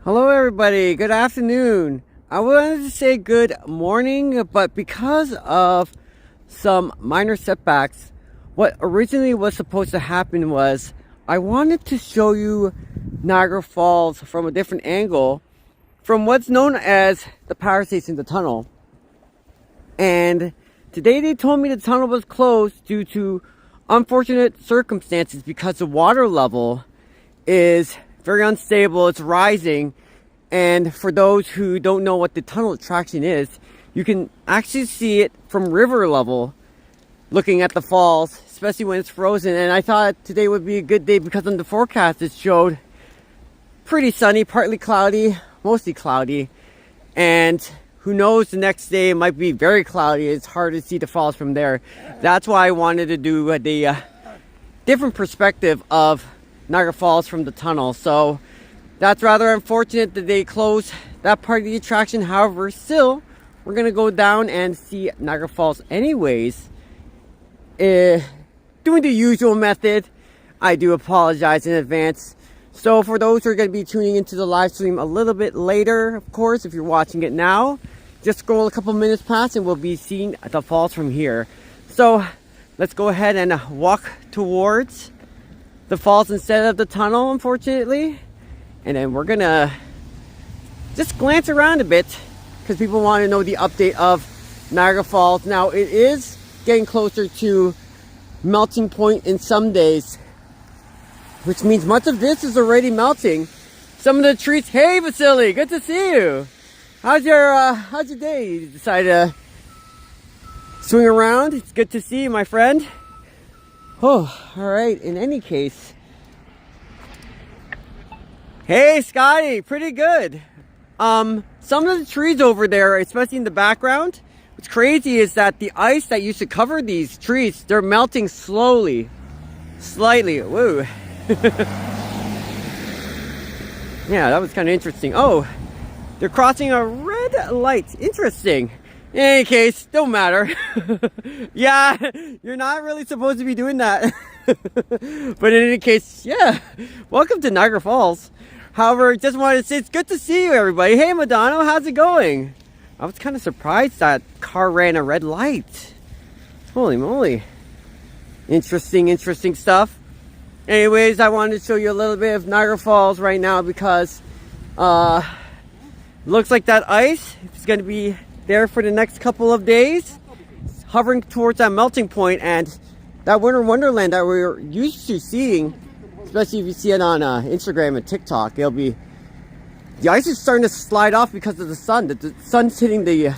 Hello everybody, good afternoon. I wanted to say good morning, but because of some minor setbacks, what originally was supposed to happen was I wanted to show you Niagara Falls from a different angle from what's known as the power station, the tunnel. And today they told me the tunnel was closed due to unfortunate circumstances because the water level is very unstable, it's rising. And for those who don't know what the tunnel attraction is, you can actually see it from river level looking at the falls, especially when it's frozen. And I thought today would be a good day because on the forecast it showed pretty sunny, partly cloudy, mostly cloudy. And who knows, the next day it might be very cloudy. It's hard to see the falls from there. That's why I wanted to do the different perspective of Niagara Falls from the tunnel. So that's rather unfortunate that they closed that part of the attraction. However, still, we're gonna go down and see Niagara Falls anyways. Doing the usual method. I do apologize in advance. So for those who are gonna be tuning into the live stream a little bit later, of course, if you're watching it now, just scroll a couple minutes past and we'll be seeing the falls from here. So let's go ahead and walk towards the falls instead of the tunnel, unfortunately. And then we're gonna just glance around a bit because people want to know the update of Niagara Falls. Now it is getting closer to melting point in some days, which means much of this is already melting. Some of the trees. Hey Vasily, good to see you. How's your day? You decided to swing around? It's good to see you, my friend. Oh, all right. In any case, hey Scotty, pretty good. Some of the trees over there, especially in the background, what's crazy is that the ice that used to cover these trees, they're melting slowly, slightly. Woo. Yeah, that was kind of interesting. Oh, they're crossing a red light. Interesting. In any case, don't matter. Yeah, you're not really supposed to be doing that. But in any case, yeah, welcome to Niagara Falls. However, just wanted to say it's good to see you, everybody. Hey, Madonna, how's it going? I was kind of surprised that car ran a red light. Holy moly. Interesting stuff. Anyways, I wanted to show you a little bit of Niagara Falls right now because looks like that ice is going to be there for the next couple of days, hovering towards that melting point, and that winter wonderland that we're used to seeing, especially if you see it on Instagram and TikTok. It'll be, the ice is starting to slide off because of the sun. The sun's hitting the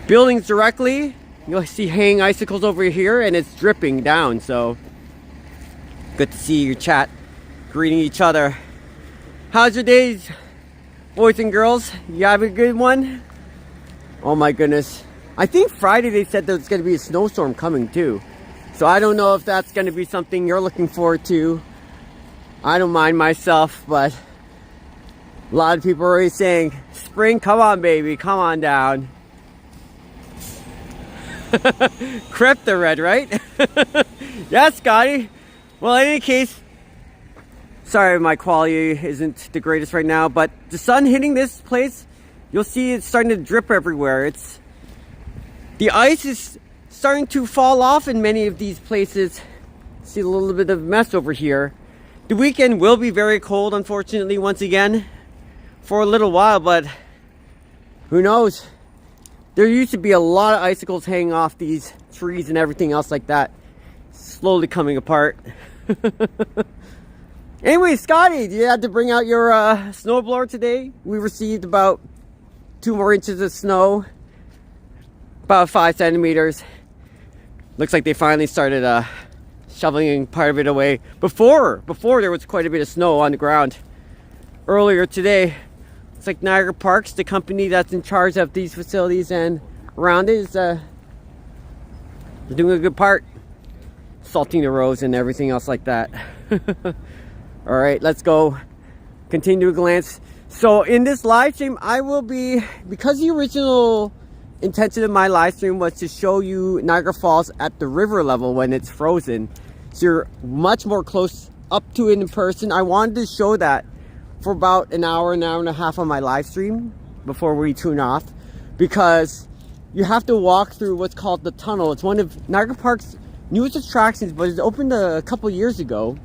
buildings directly. You'll see hanging icicles over here and it's dripping down. So good to see your chat greeting each other. How's your days, boys and girls? You have a good one? Oh my goodness. I think Friday they said there's going to be a snowstorm coming too. So I don't know if that's going to be something you're looking forward to. I don't mind myself, but a lot of people are already saying, spring, come on baby, come on down. Crypto red, right? Yeah, Scotty. Well, in any case, sorry my quality isn't the greatest right now, but the sun hitting this place, you'll see it's starting to drip everywhere. The ice is starting to fall off in many of these places. See a little bit of mess over here. The weekend will be very cold, unfortunately, once again, for a little while, but who knows? There used to be a lot of icicles hanging off these trees and everything else like that, slowly coming apart. Anyway, Scotty, you had to bring out your snowblower today. We received about 2 more inches of snow, about 5 centimeters. Looks like they finally started shoveling part of it away. Before there was quite a bit of snow on the ground. Earlier today, it's like Niagara Parks, the company that's in charge of these facilities and around it, is they're doing a good part, salting the roads and everything else like that. All right, let's go continue to glance. So in this live stream, I will be, because the original intention of my live stream was to show you Niagara Falls at the river level when it's frozen, so you're much more close up to it in person. I wanted to show that for about an hour and a half on my live stream before we tune off, because you have to walk through what's called the tunnel. It's one of Niagara Park's newest attractions, but it's opened a couple years ago.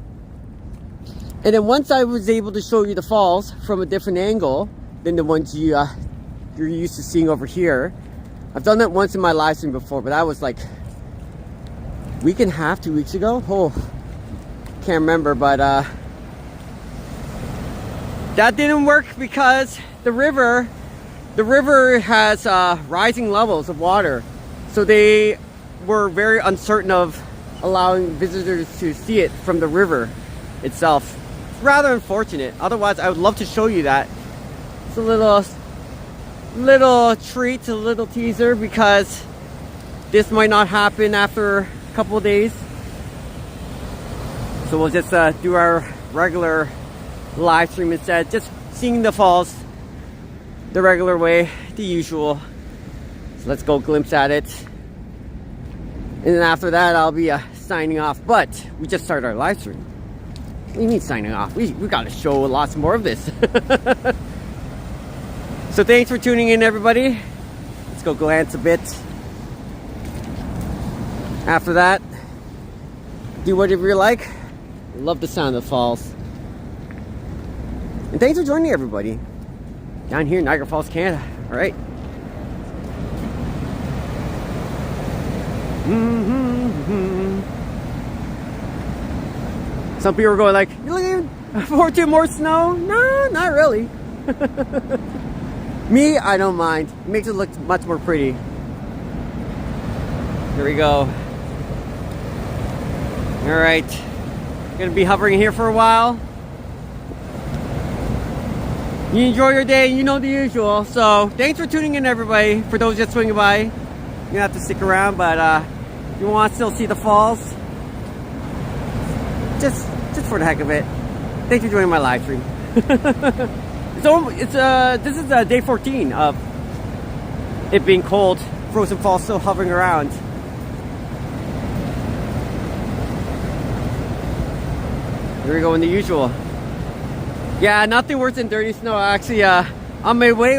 And then once I was able to show you the falls from a different angle than the ones you're used to seeing over here. I've done that once in my live stream before, but that was like a week and a half, 2 weeks ago. Oh, can't remember, but that didn't work because the river has rising levels of water, so they were very uncertain of allowing visitors to see it from the river itself. It's rather unfortunate. Otherwise, I would love to show you that. It's a little treat, a little teaser, because this might not happen after a couple of days. So we'll just do our regular live stream instead, just seeing the falls the regular way, the usual. So let's go glimpse at it, and then after that I'll be signing off. But we just started our live stream. What do you mean signing off? We got to show lots more of this. So thanks for tuning in, everybody. Let's go glance a bit. After that, do whatever you like. Love the sound of the falls. And thanks for joining, everybody, down here in Niagara Falls, Canada. All right. Some people are going like, "You're looking forward to more snow?" No, not really. Me, I don't mind. It makes it look much more pretty. Here we go. All right. Gonna be hovering here for a while. You enjoy your day, you know the usual. So thanks for tuning in, everybody. For those just swinging by, you don't have to stick around, but if you want to still see the falls, just for the heck of it, thanks for joining my live stream. This is day 14 of it being cold. Frozen Falls still hovering around. Here we go in the usual. Yeah, nothing worse than dirty snow. Actually, on my way,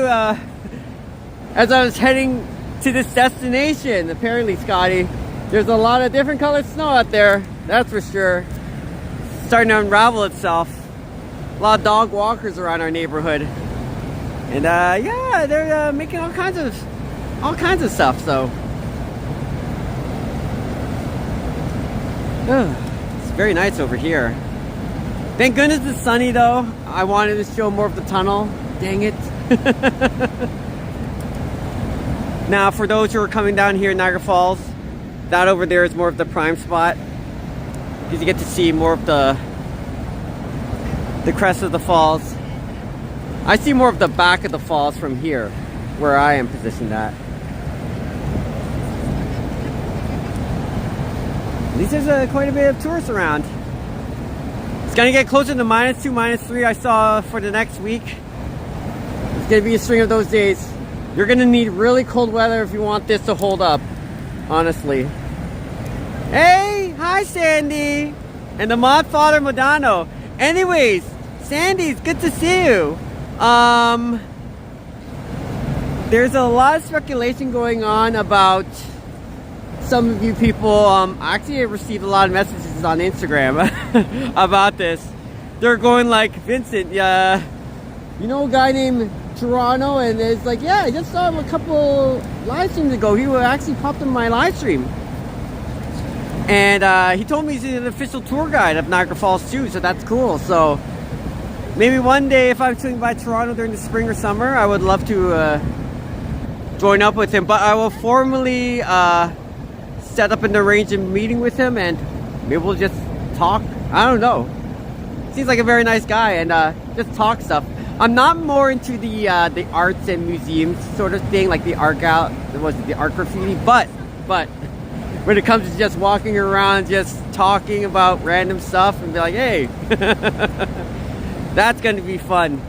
as I was heading to this destination, apparently, Scotty, there's a lot of different colored snow out there. That's for sure. It's starting to unravel itself. A lot of dog walkers around our neighborhood, and yeah, they're making all kinds of stuff. So it's very nice over here. Thank goodness it's sunny though. I wanted to show more of the tunnel. Dang it. Now for those who are coming down here in Niagara Falls, that over there is more of the prime spot, because you get to see more of the crest of the falls. I see more of the back of the falls from here, where I am positioned at. At least there's quite a bit of tourists around. It's gonna get closer to -2, -3 I saw for the next week. It's gonna be a string of those days. You're gonna need really cold weather if you want this to hold up, honestly. Hey, hi Sandy, and the mod father Modano. Anyways, Sandy, it's good to see you. There's a lot of speculation going on about some of you people. Actually, I received a lot of messages on Instagram about this. They're going like, Vincent, you know a guy named Toronto? And it's like, yeah, I just saw him a couple live streams ago. He actually popped in my live stream, and he told me he's an official tour guide of Niagara Falls too, so that's cool. So maybe one day if I'm swinging by Toronto during the spring or summer, I would love to join up with him. But I will formally set up and arrange a meeting with him, and maybe we'll just talk. I don't know. Seems like a very nice guy, and just talk stuff. I'm not more into the arts and museums sort of thing, like the art graffiti. But when it comes to just walking around, just talking about random stuff, and be like, hey, that's going to be fun.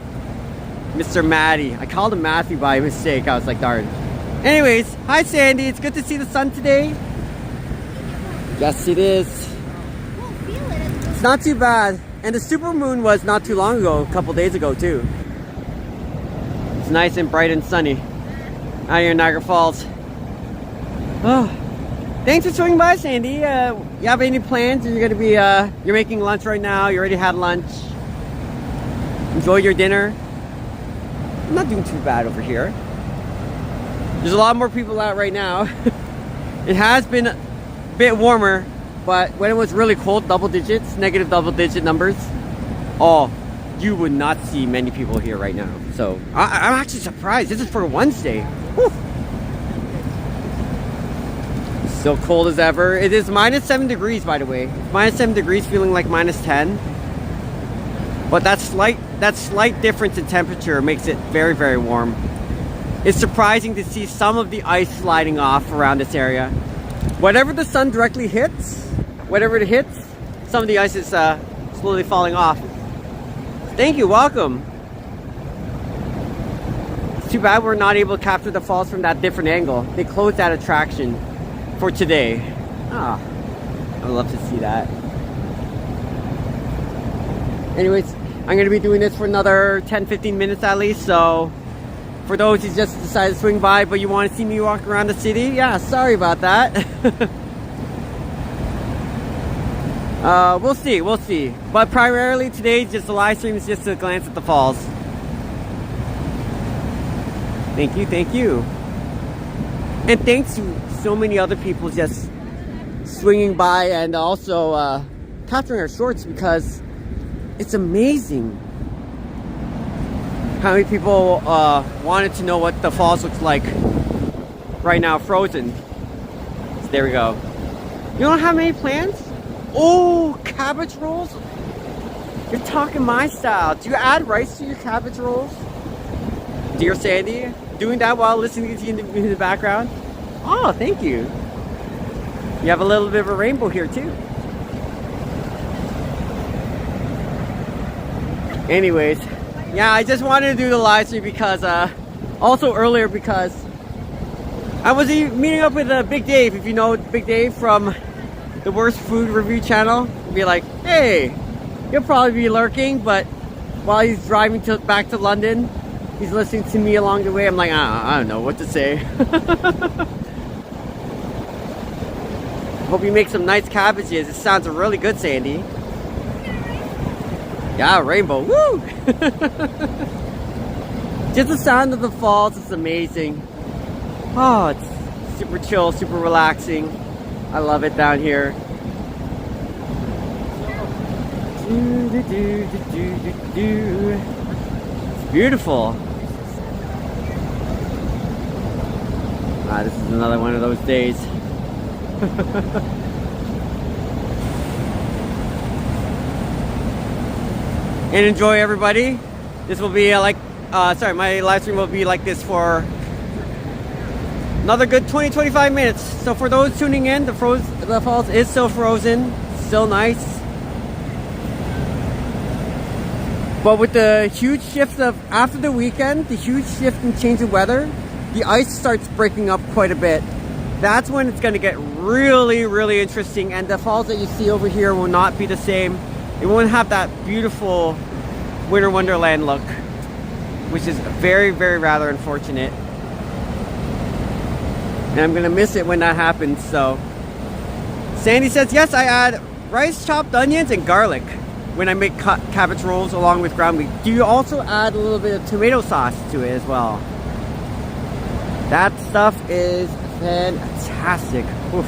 Mr. Matty. I called him Matthew by mistake. I was like, darn. Anyways, hi Sandy. It's good to see the sun today. Yes, it is. It's not too bad. And the super moon was not too long ago, a couple days ago too. It's nice and bright and sunny out here in Niagara Falls. Oh, thanks for swinging by, Sandy. You have any plans? You're gonna be you're making lunch right now. You already had lunch. Enjoy your dinner. I'm not doing too bad over here. There's a lot more people out right now. It has been a bit warmer, but when it was really cold, double digits, negative double digit numbers, oh, you would not see many people here right now. So I'm actually surprised. This is for Wednesday. Whew. Still cold as ever. It is -7 degrees, by the way. -7 degrees, feeling like -10. But that slight difference in temperature makes it very, very warm. It's surprising to see some of the ice sliding off around this area. Whatever the sun directly hits, whatever it hits, some of the ice is slowly falling off. Thank you, welcome. It's too bad we're not able to capture the falls from that different angle. They closed that attraction for today. Ah, I would love to see that. Anyways, I'm going to be doing this for another 10-15 minutes at least, so for those who just decided to swing by but you want to see me walk around the city, yeah, sorry about that. We'll see. But primarily today, just the live stream is just a glance at the falls. Thank you. And thanks to so many other people just swinging by and also capturing our shorts, because it's amazing how many people wanted to know what the falls looks like right now, frozen. So there we go. You don't have many plans? Oh, cabbage rolls? You're talking my style. Do you add rice to your cabbage rolls? Dear Sandy, doing that while listening to you in the background? Oh, thank you. You have a little bit of a rainbow here too. Anyways, yeah, I just wanted to do the live stream because also earlier because I was meeting up with Big Dave. If you know Big Dave from the Worst Food Review channel, be like, hey, he'll probably be lurking, but while he's driving back to London, he's listening to me along the way. I'm like, I don't know what to say. Hope you make some nice cabbages. It sounds really good, Sandy. Yeah, rainbow, woo! Just the sound of the falls is amazing. Oh, it's super chill, super relaxing. I love it down here. It's beautiful. This is another one of those days. And enjoy, everybody. This will be my live stream will be like this for another good 20-25 minutes. So for those tuning in, the falls is still frozen, still nice. But with the huge shift after the weekend, the huge shift and change of weather, the ice starts breaking up quite a bit. That's when it's going to get really, really interesting, and the falls that you see over here will not be the same. It won't have that beautiful winter wonderland look, which is very, very rather unfortunate. And I'm going to miss it when that happens. So Sandy says, yes, I add rice, chopped onions, and garlic when I make cabbage rolls along with ground beef. Do you also add a little bit of tomato sauce to it as well? That stuff is fantastic. Oof.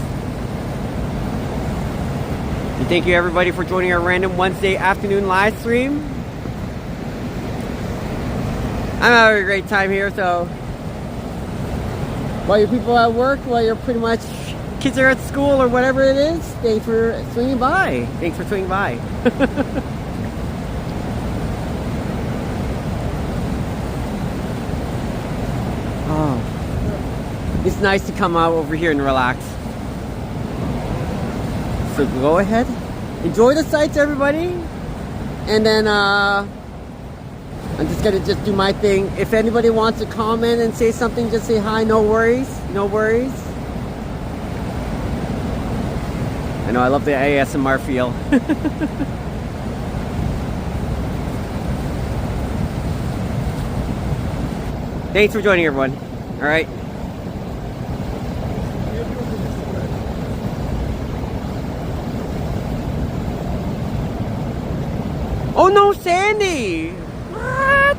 And thank you, everybody, for joining our random Wednesday afternoon live stream. I'm having a great time here, so while your people are at work, while you're pretty much kids are at school or whatever it is, thanks for swinging by. Thanks for swinging by. Oh, it's nice to come out over here and relax. So go ahead, enjoy the sights, everybody, and then I'm just gonna do my thing. If anybody wants to comment and say something, just say hi. No worries, no worries. I know I love the ASMR feel. Thanks for joining, everyone. All right. Oh no, Sandy! What?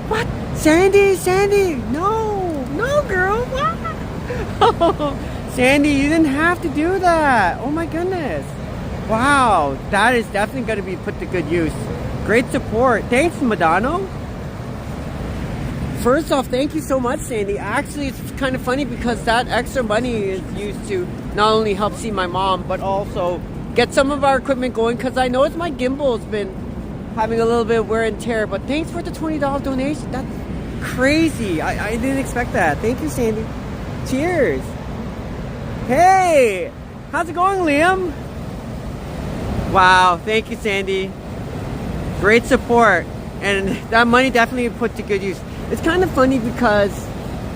What? Sandy! No! No, girl! What? Sandy, you didn't have to do that! Oh my goodness! Wow, that is definitely going to be put to good use. Great support. Thanks, Madano. First off, thank you so much, Sandy. Actually, it's kind of funny because that extra money is used to not only help see my mom, but also get some of our equipment going, because I noticed my gimbal's been having a little bit of wear and tear. But thanks for the $20 donation. That's crazy. I didn't expect that. Thank you, Sandy. Cheers. Hey, how's it going, Liam? Wow, thank you, Sandy. Great support. And that money definitely put to good use. It's kind of funny because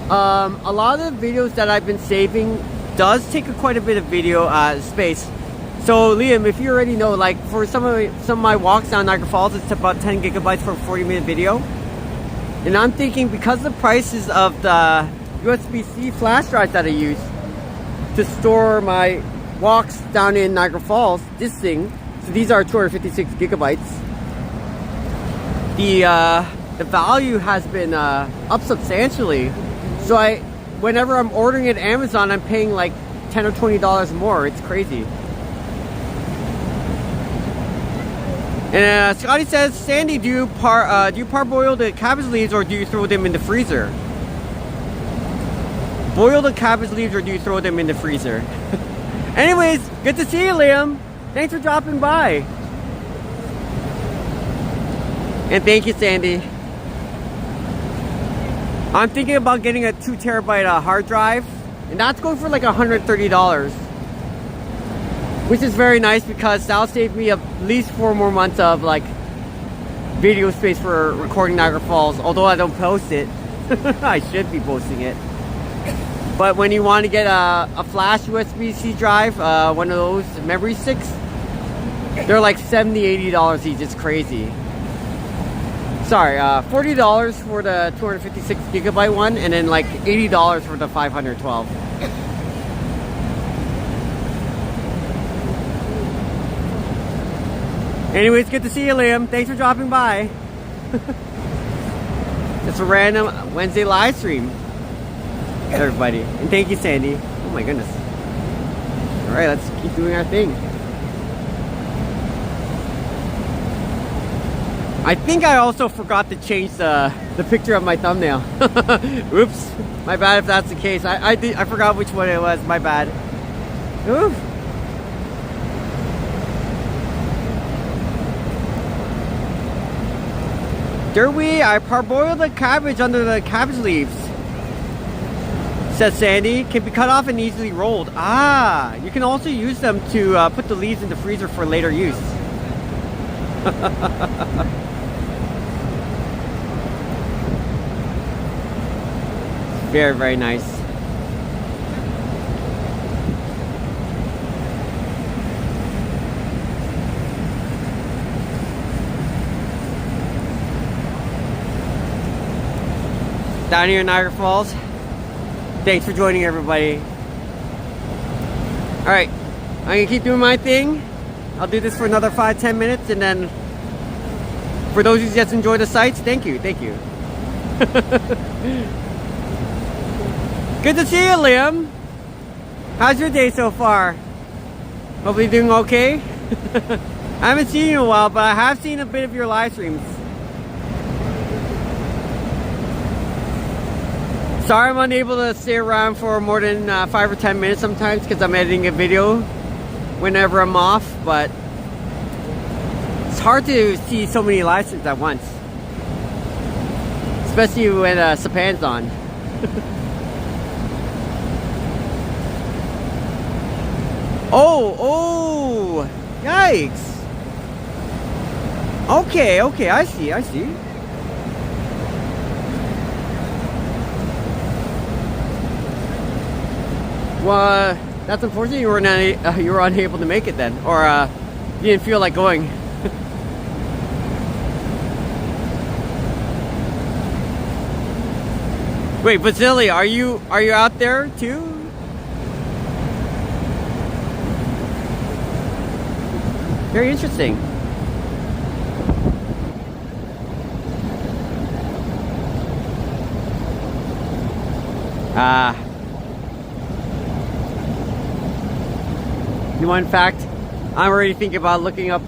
a lot of the videos that I've been saving does take quite a bit of video space. So Liam, if you already know, like for some of my walks down Niagara Falls, it's about 10 gigabytes for a 40-minute video. And I'm thinking, because the prices of the USB-C flash drives that I use to store my walks down in Niagara Falls, this thing, so these are 256 gigabytes. The value has been up substantially. So whenever I'm ordering at Amazon, I'm paying like $10 or $20 more. It's crazy. And Scotty says, Sandy, do you parboil the cabbage leaves, or do you throw them in the freezer? Boil the cabbage leaves, or do you throw them in the freezer? Anyways, good to see you, Liam. Thanks for dropping by. And thank you, Sandy. I'm thinking about getting a 2 terabyte hard drive, and that's going for like $130. Which is very nice, because that'll save me at least 4 more months of like video space for recording Niagara Falls. Although I don't post it. I should be posting it. But when you want to get a flash USB-C drive, one of those memory sticks, they're like $70, $80 each. It's crazy. Sorry, $40 for the 256 gigabyte one, and then like $80 for the 512. Anyways, good to see you, Liam. Thanks for dropping by. It's a random Wednesday live stream, everybody. And thank you, Sandy. Oh my goodness. Alright, let's keep doing our thing. I think I also forgot to change the picture of my thumbnail. Oops. My bad if that's the case. I forgot which one it was. My bad. Oof. Derby, I parboil the cabbage under the cabbage leaves. Says Sandy. Can be cut off and easily rolled. Ah, you can also use them to put the leaves in the freezer for later use. Very, very nice. Down here in Niagara Falls. Thanks for joining, everybody. Alright, I'm gonna keep doing my thing. I'll do this for another 5-10 minutes, and then for those who just enjoy the sights, thank you. Good to see you, Liam. How's your day so far? Hopefully doing okay. I haven't seen you in a while, but I have seen a bit of your live streams. Sorry I'm unable to stay around for more than 5 or 10 minutes sometimes, because I'm editing a video whenever I'm off, but it's hard to see so many live streams at once. Especially when Sapan's on. Oh, yikes. Okay, I see. Well, that's unfortunate you were unable to make it then, or you didn't feel like going. Wait, Vasily, are you out there too? Very interesting. You know, in fact, I'm already thinking about looking up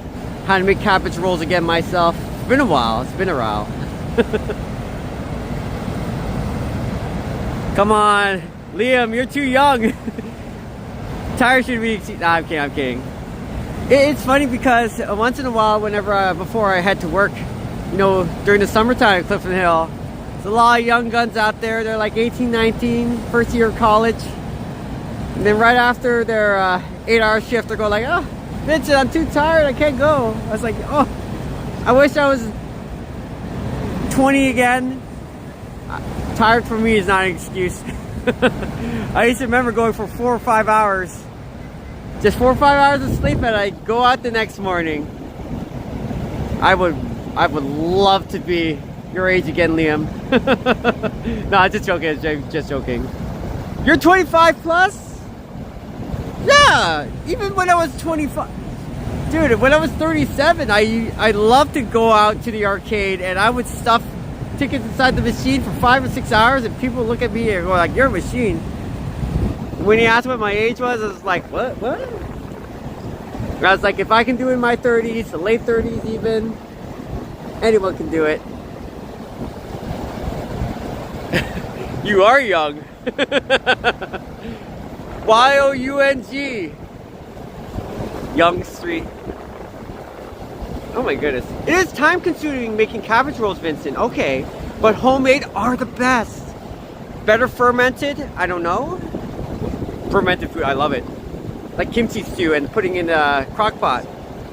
how to make cabbage rolls again myself. It's been a while. It's been a while. Come on, Liam, you're too young. Tires should be. Nah, I'm kidding. I'm kidding. It's funny because once in a while, whenever before I head to work, you know, during the summertime at Clifton Hill, there's a lot of young guns out there. They're like 18, 19, first year of college. And then right after their 8-hour shift, they're going like, oh, Vincent, I'm too tired. I can't go. I was like, oh, I wish I was 20 again. Tired for me is not an excuse. I used to remember going for 4 or 5 hours. Just 4 or 5 hours of sleep and I go out the next morning. I would love to be your age again, Liam. No, just joking, just joking. You're 25 plus? Yeah, even when I was 25. Dude, when I was 37, I loved to go out to the arcade and I would stuff tickets inside the machine for 5 or 6 hours and people look at me and go like, you're a machine. When he asked what my age was, I was like, what? I was like, if I can do it in my 30s, the late 30s even, anyone can do it. You are young. Y-O-U-N-G. Young Street. Oh my goodness. It is time consuming making cabbage rolls, Vincent. Okay. But homemade are the best. Better fermented? I don't know. Fermented food, I love it. Like kimchi stew and putting in a crock pot.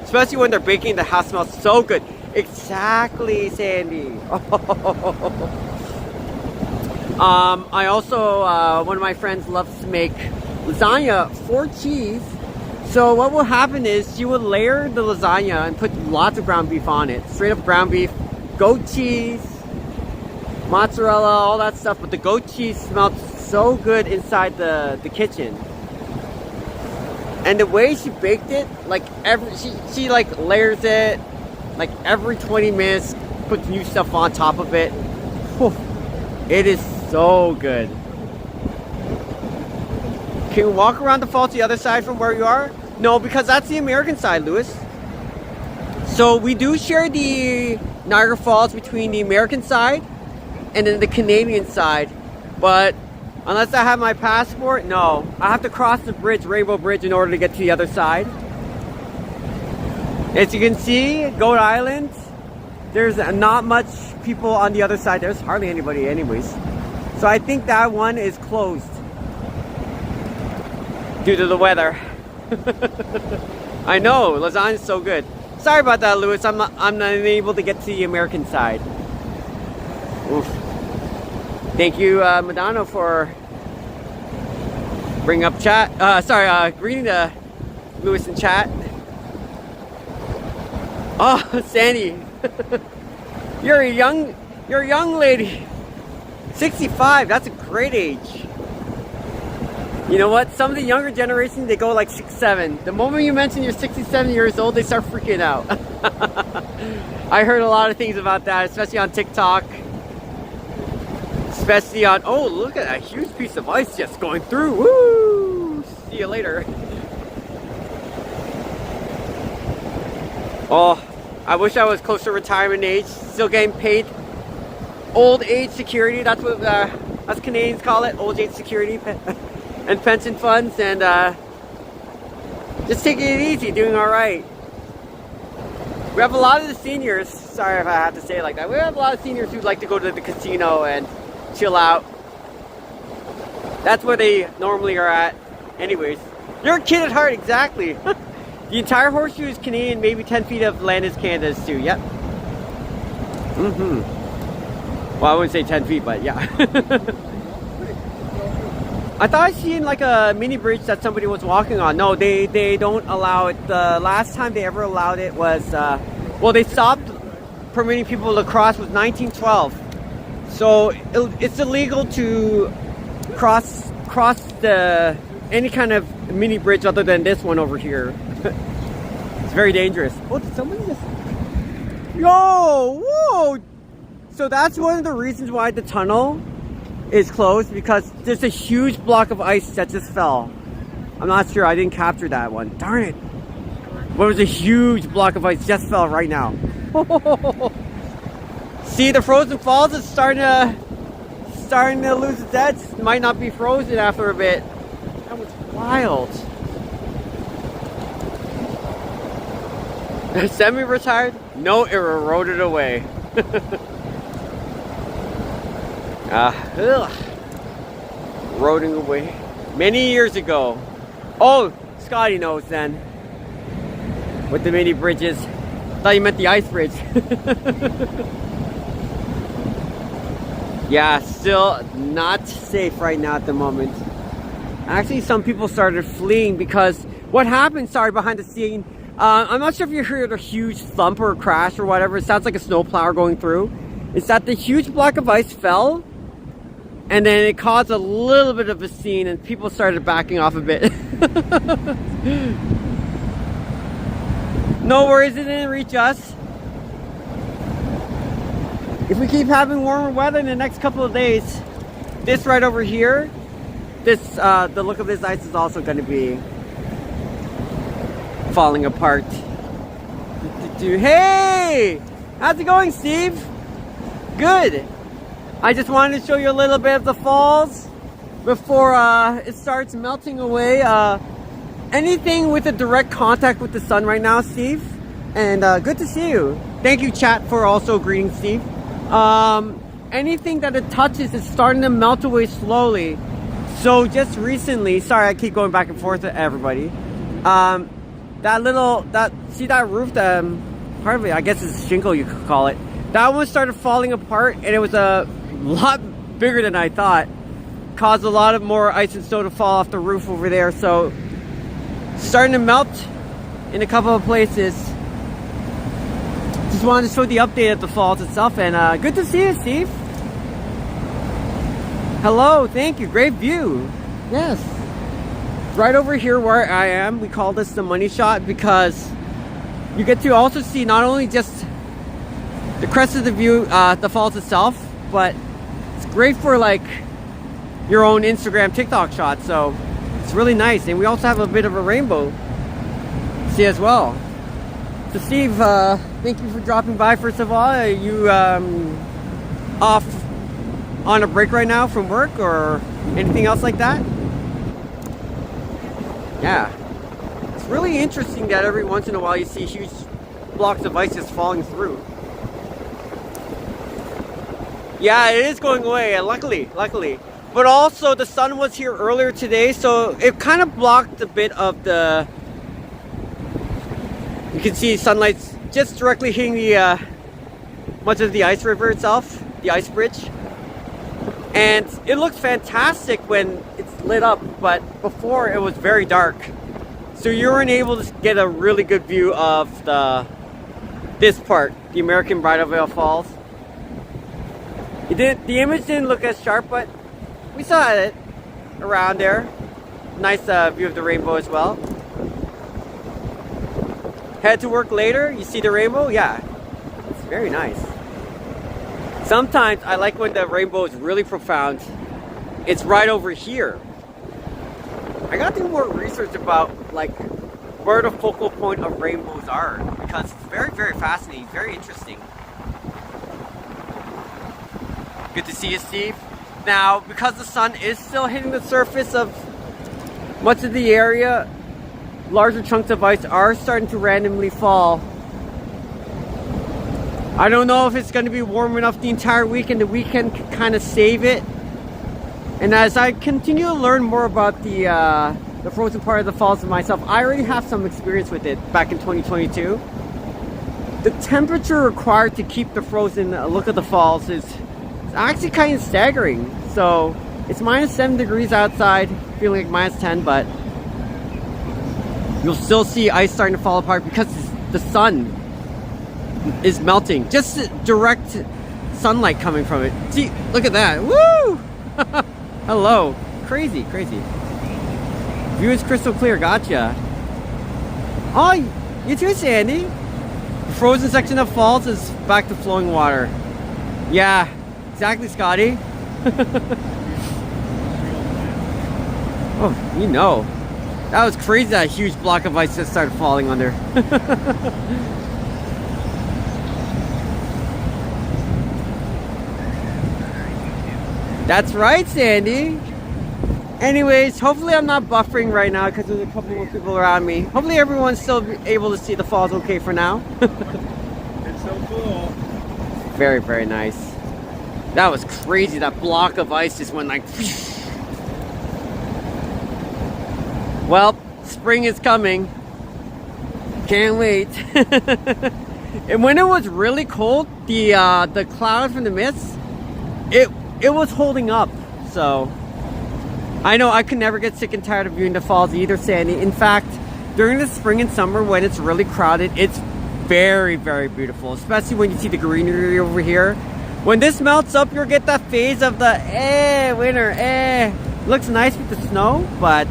Especially when they're baking, the house smells so good. Exactly, Sandy. I also, one of my friends loves to make lasagna for cheese. So what will happen is she will layer the lasagna and put lots of ground beef on it. Straight up ground beef, goat cheese, mozzarella, all that stuff. But the goat cheese smelled so good inside the kitchen. And the way she baked it, like she like layers it, like every 20 minutes, puts new stuff on top of it. Whew. It is so good. Can you walk around the falls the other side from where you are? No, because that's the American side, Lewis. So we do share the Niagara Falls between the American side and then the Canadian side. But unless I have my passport, no. I have to cross the bridge, Rainbow Bridge, in order to get to the other side. As you can see, Goat Island, there's not much people on the other side. There's hardly anybody anyways. So I think that one is closed due to the weather. I know, lasagna is so good. Sorry about that, Lewis. I'm not able to get to the American side. Oof. Thank you, Madonna, for bringing up chat. Greeting to Lewis in chat. Oh, Sandy, you're a young lady. 65. That's a great age. You know what? Some of the younger generation, they go like 6, 7. The moment you mention you're 67 years old, they start freaking out. I heard a lot of things about that, especially on TikTok. Especially on, oh, look at that huge piece of ice just going through. Woo! See you later. Oh, I wish I was close to retirement age. Still getting paid old age security. That's what us Canadians call it, old age security. And pension funds, and just taking it easy, doing all right. We have a lot of the seniors, sorry if I have to say it like that, we have a lot of seniors who like to go to the casino and chill out. That's where they normally are at. Anyways, you're a kid at heart, exactly. The entire horseshoe is Canadian, maybe 10 feet of land is Canada's too, yep. Well, I wouldn't say 10 feet, but yeah. I thought I seen like a mini bridge that somebody was walking on. No, they don't allow it. The last time they ever allowed it was, well, they stopped permitting people to cross was 1912. So it's illegal to cross the any kind of mini bridge other than this one over here. It's very dangerous. Oh, did somebody just... Yo! Whoa! So that's one of the reasons why the tunnel is closed, because there's a huge block of ice that just fell. I'm not sure, I didn't capture that one. Darn it. But it was a huge block of ice just fell right now. See, the frozen falls is starting to lose its edge. It might not be frozen after a bit. That was wild. Semi-retired? No, it eroded away. Eroding away. Many years ago. Oh, Scotty knows then. With the mini bridges. Thought you meant the ice bridge. Yeah, still not safe right now at the moment. Actually, some people started fleeing because what happened, sorry, behind the scene, I'm not sure if you heard a huge thump or a crash or whatever. It sounds like a snowplow going through. It's that the huge block of ice fell, and then it caused a little bit of a scene, and people started backing off a bit. No worries, it didn't reach us. If we keep having warmer weather in the next couple of days, this right over here, this the look of this ice is also going to be falling apart. Hey! How's it going, Steve? Good. I just wanted to show you a little bit of the falls before it starts melting away. Anything with a direct contact with the sun right now, Steve? And good to see you. Thank you, chat, for also greeting, Steve. Anything that it touches is starting to melt away slowly. So just recently, sorry I keep going back and forth to everybody. See that roof, part of it, I guess it's shingle you could call it. That one started falling apart, and it was a lot bigger than I thought. Caused a lot of more ice and snow to fall off the roof over there. So starting to melt in a couple of places. Just wanted to show the update of the falls itself, and good to see you, Steve. Hello, thank you, great view. Yes. Right over here where I am, we call this the money shot because you get to also see not only just the crest of the view, the falls itself, but it's great for like your own Instagram, TikTok shot. So it's really nice, and we also have a bit of a rainbow to see as well. So Steve, thank you for dropping by. First of all, are you off on a break right now from work or anything else like that? Yeah, it's really interesting that every once in a while you see huge blocks of ice just falling through. Yeah, it is going away, luckily. But also the sun was here earlier today, so it kind of blocked a bit of the... You can see sunlight's just directly hitting the much of the ice river itself, the ice bridge. And it looks fantastic when it's lit up, but before it was very dark. So you weren't able to get a really good view of this part, the American Bridal Veil Falls. The image didn't look as sharp, but we saw it around there. Nice view of the rainbow as well. Head to work later, you see the rainbow? Yeah, it's very nice. Sometimes I like when the rainbow is really profound. It's right over here. I gotta do more research about like where the focal point of rainbows are, because it's very, very fascinating, very interesting. Good to see you, Steve. Now, because the sun is still hitting the surface of much of the area, larger chunks of ice are starting to randomly fall. I don't know if it's going to be warm enough the entire week, and the weekend can kind of save it. And as I continue to learn more about the frozen part of the falls myself, I already have some experience with it back in 2022. The temperature required to keep the frozen look of the falls is actually kind of staggering. So it's minus 7 degrees outside, feeling like minus 10, but you'll still see ice starting to fall apart because the sun is melting. Just direct sunlight coming from it. See, look at that. Woo! Hello. Crazy, crazy. View is crystal clear. Gotcha. Oh, you too, Sandy. The frozen section of falls is back to flowing water. Yeah, exactly, Scotty. Oh, you know. That was crazy, that huge block of ice just started falling under. That's right, Sandy. Anyways, hopefully I'm not buffering right now because there's a couple more people around me. Hopefully everyone's still able to see the falls okay for now. It's so cool. Very, very nice. That was crazy. That block of ice just went like... Well, spring is coming. Can't wait. And when it was really cold, the cloud from the mist, it was holding up. So I know I could never get sick and tired of viewing the falls either, Sandy. In fact, during the spring and summer when it's really crowded, it's very, very beautiful, especially when you see the greenery over here. When this melts up, you'll get that phase of the winter. Looks nice with the snow, but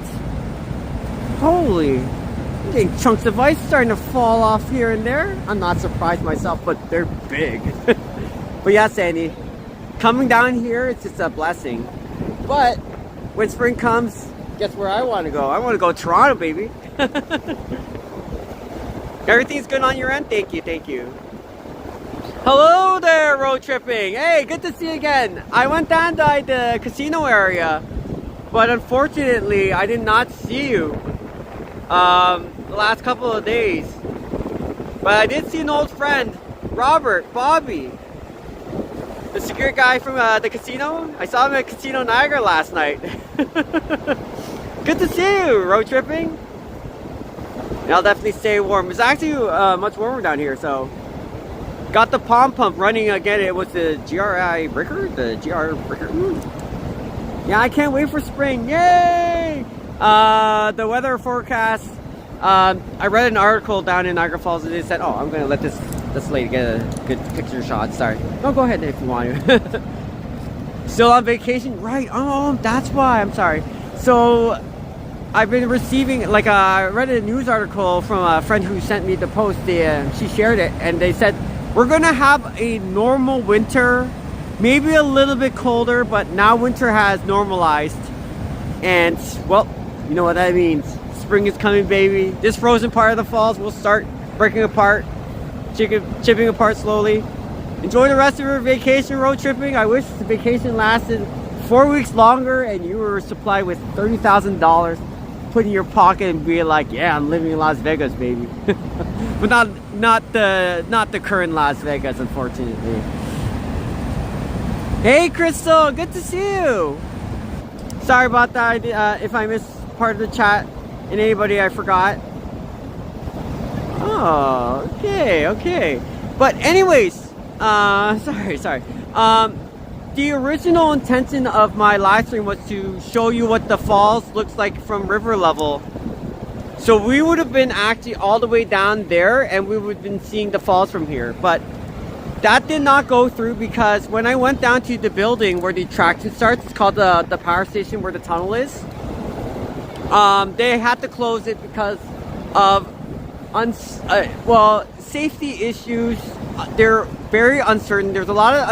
holy, I'm getting chunks of ice starting to fall off here and there. I'm not surprised myself, but they're big. But yeah, Sandy, coming down here, it's just a blessing. But when spring comes, guess where I want to go? I want to go to Toronto, baby. Everything's good on your end? Thank you, thank you. Hello there, road tripping. Hey, good to see you again. I went down to the casino area, but unfortunately, I did not see you the last couple of days. But I did see an old friend, Robert, Bobby, the security guy from the casino. I saw him at Casino Niagara last night. Good to see you, road tripping. And I'll definitely stay warm. It's actually much warmer down here, so. Got the palm pump running again. It was the GRI breaker, the GR breaker. Yeah, I can't wait for spring. Yay! The weather forecast. I read an article down in Niagara Falls and they said, oh, I'm gonna let this lady get a good picture shot. Sorry. No, go ahead if you want to. Still on vacation? Right. Oh, that's why. I'm sorry. So I've been receiving, like, I read a news article from a friend who sent me the post. She shared it and they said, we're gonna have a normal winter, maybe a little bit colder, but now winter has normalized. And, well, you know what that means. Spring is coming, baby. This frozen part of the falls will start breaking apart, chipping apart slowly. Enjoy the rest of your vacation road tripping. I wish the vacation lasted 4 weeks longer and you were supplied with $30,000 put in your pocket and be like, yeah, I'm living in Las Vegas, baby. But not the current Las Vegas, unfortunately. Hey, Crystal, good to see you. Sorry about that. If I missed part of the chat and anybody I forgot. Oh, okay. But anyways, sorry. The original intention of my live stream was to show you what the falls looks like from river level. So we would have been actually all the way down there and we would have been seeing the falls from here. But that did not go through because when I went down to the building where the attraction starts, it's called the power station where the tunnel is. They had to close it because of safety issues. They're very uncertain. There's a lot of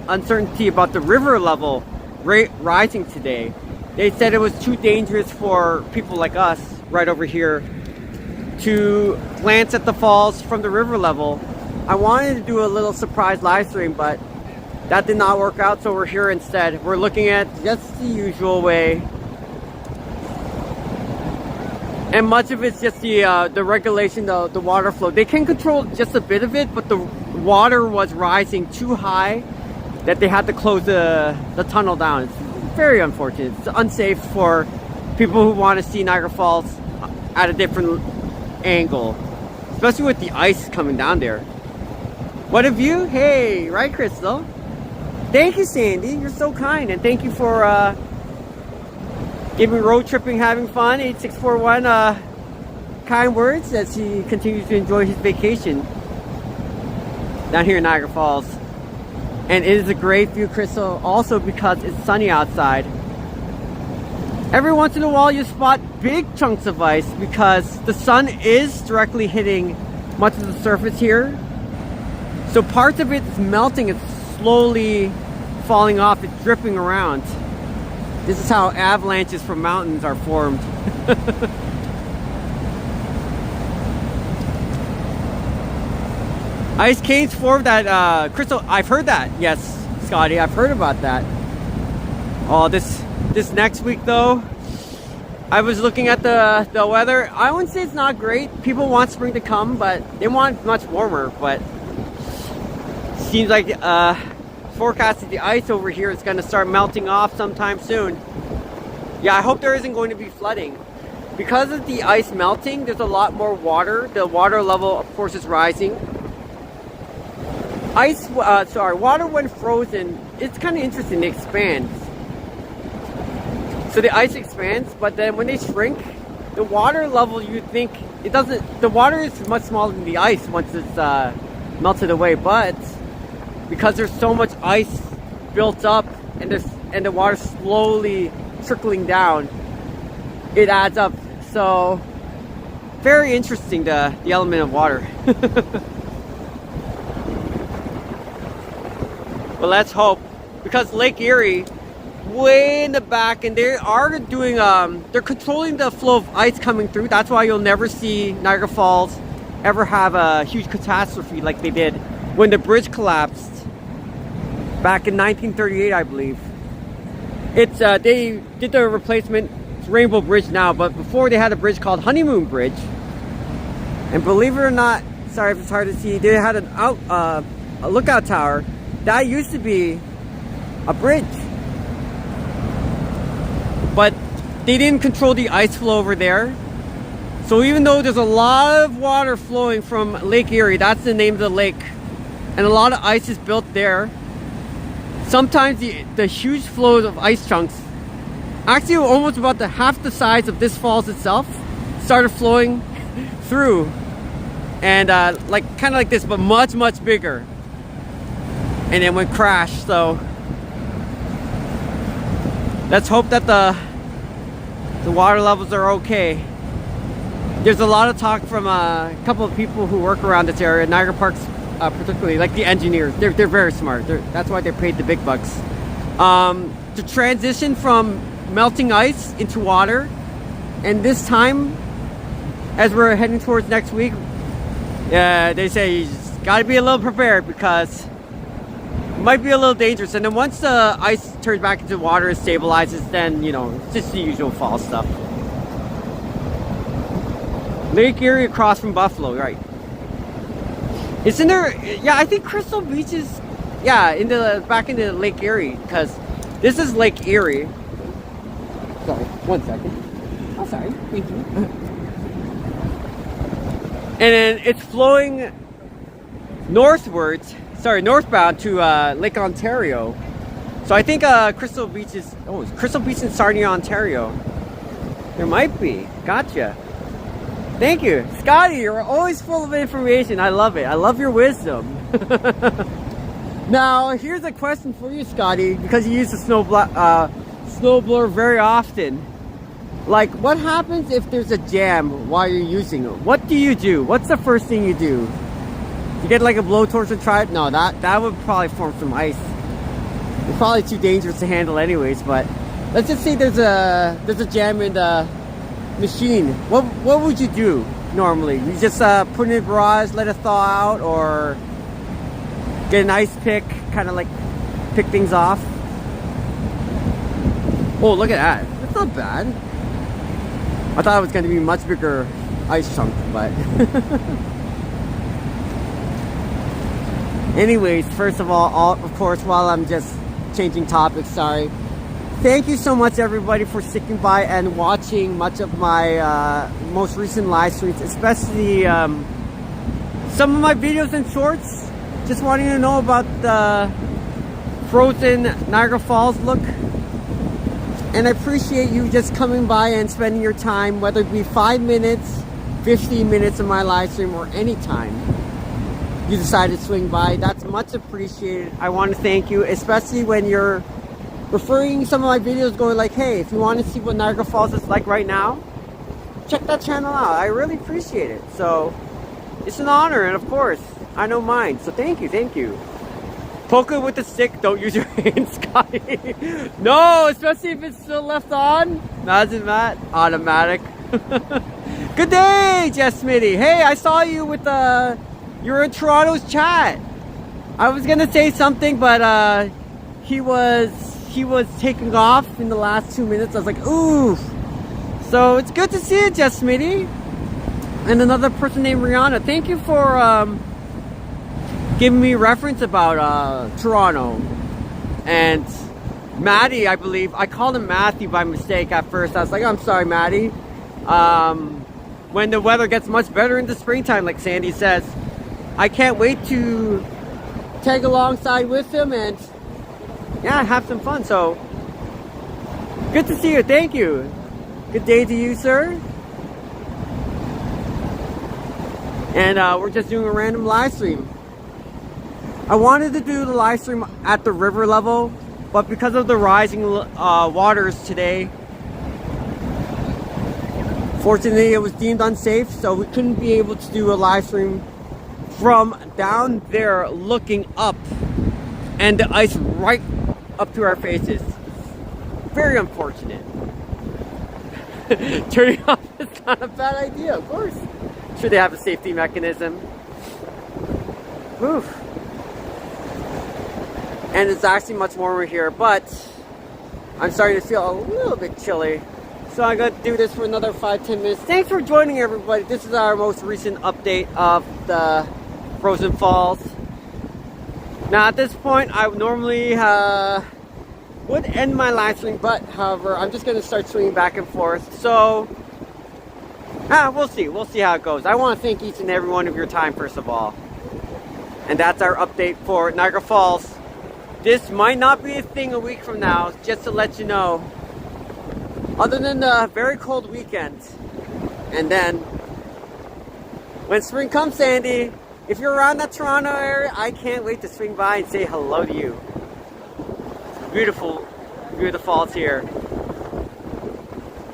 uncertainty about the river level rising today. They said it was too dangerous for people like us right over here to glance at the falls from the river level. I wanted to do a little surprise live stream, but that did not work out, so we're here instead. We're looking at just the usual way. And much of it's just the regulation, the water flow. They can control just a bit of it, but the water was rising too high that they had to close the tunnel down. It's very unfortunate. It's unsafe for people who want to see Niagara Falls at a different angle, especially with the ice coming down there. What a view! Hey, right, Crystal? Thank you, Sandy. You're so kind, and thank you for giving road tripping, having fun. 8641 kind words as he continues to enjoy his vacation down here in Niagara Falls. And it is a great view, Crystal, also because it's sunny outside. Every once in a while you spot big chunks of ice because the sun is directly hitting much of the surface here. So parts of it's melting, it's slowly falling off, it's dripping around. This is how avalanches from mountains are formed. Ice canes form that, Crystal, I've heard that. Yes, Scotty, I've heard about that. Oh, this next week though, I was looking at the weather. I wouldn't say it's not great. People want spring to come, but they want much warmer. But seems like forecasted the ice over here is going to start melting off sometime soon. Yeah, I hope there isn't going to be flooding. Because of the ice melting, there's a lot more water. The water level, of course, is rising. Water when frozen, it's kind of interesting, it expands. So the ice expands, but then when they shrink, the water level, you think, it doesn't, the water is much smaller than the ice once it's melted away, but because there's so much ice built up and the water slowly trickling down, it adds up. So very interesting, the element of water. But let's hope, because Lake Erie, way in the back, and they are doing, they're controlling the flow of ice coming through. That's why you'll never see Niagara Falls ever have a huge catastrophe like they did when the bridge collapsed back in 1938, I believe. It's they did the replacement. It's Rainbow Bridge now, but before they had a bridge called Honeymoon Bridge, and believe it or not, sorry if it's hard to see, they had a lookout tower that used to be a bridge, but they didn't control the ice flow over there. So even though there's a lot of water flowing from Lake Erie, that's the name of the lake, and a lot of ice is built there, sometimes the huge flows of ice chunks, actually almost about half the size of this falls itself, started flowing through, and like kind of like this, but much bigger, and then went crash. So let's hope that the water levels are okay. There's a lot of talk from a couple of people who work around this area, Niagara Parks particularly, like the engineers. They're very smart. That's why they're paid the big bucks. To transition from melting ice into water, and this time, as we're heading towards next week, they say you just got to be a little prepared because it might be a little dangerous. And then once the ice turns back into water, it stabilizes, then, you know, it's just the usual fall stuff. Lake Erie across from Buffalo, right? Isn't there? Yeah, I think Crystal Beach is, yeah, back into Lake Erie, because this is Lake Erie. Sorry, 1 second. Oh, sorry. Thank you. And then it's flowing northwards, northbound to Lake Ontario. So I think Crystal Beach is, Crystal Beach in Sarnia, Ontario. There might be. Gotcha. Thank you. Scotty, you're always full of information. I love it. I love your wisdom. Now, here's a question for you, Scotty, because you use the snowblower very often. Like, what happens if there's a jam while you're using it? What do you do? What's the first thing you do? You get like a blowtorch and try it? No, that would probably form some ice. It's probably too dangerous to handle anyways, but let's just say there's a jam in the machine. What would you do normally? You just put it in a garage, let it thaw out, or get an ice pick, kind of like pick things off? Oh, look at that. That's not bad. I thought it was going to be a much bigger ice chunk, but anyways, first of all, of course, while I'm just changing topics, sorry, thank you so much everybody for sticking by and watching much of my most recent live streams, especially some of my videos and shorts, just wanting to know about the frozen Niagara Falls look. And I appreciate you just coming by and spending your time, whether it be 5 minutes, 15 minutes of my live stream, or any time. you decided to swing by. That's much appreciated. I want to thank you, especially when you're referring some of my videos going like, hey, if you want to see what Niagara Falls is like right now, check that channel out. I really appreciate it. So it's an honor, and of course, I don't mind. So thank you, thank you. Poke it with the stick, don't use your hands, Scotty. No, especially if it's still left on. Imagine that, automatic. Good day, Jess Smitty. Hey, I saw you with you're in Toronto's chat. I was gonna say something, but he was taking off in the last 2 minutes. I was like, ooh. So it's good to see you, Jess Smitty. And another person named Rihanna. Thank you for giving me reference about Toronto. And Maddie, I believe. I called him Matthew by mistake at first. I was like, I'm sorry, Maddie. When the weather gets much better in the springtime, like Sandy says, I can't wait to tag alongside with him and yeah, have some fun. So good to see you. Thank you. Good day to you, sir. And we're just doing a random live stream. I wanted to do the live stream at the river level, but because of the rising waters today, fortunately it was deemed unsafe, so we couldn't be able to do a live stream from down there looking up and the ice right up to our faces. Very unfortunate. Turning off is not a bad idea, of course. Sure, they have a safety mechanism. Oof. And it's actually much warmer here, but I'm starting to feel a little bit chilly. So I'm going to do this for another 5-10 minutes. Thanks for joining, everybody. This is our most recent update of the Frozen Falls. Now, at this point, I normally would end my live stream, but however, I'm just going to start swinging back and forth. So, we'll see. We'll see how it goes. I want to thank each and every one of your time, first of all. And that's our update for Niagara Falls. This might not be a thing a week from now, just to let you know. Other than the very cold weekend. And then, when spring comes, Sandy, if you're around that Toronto area, I can't wait to swing by and say hello to you. Beautiful view of the falls here.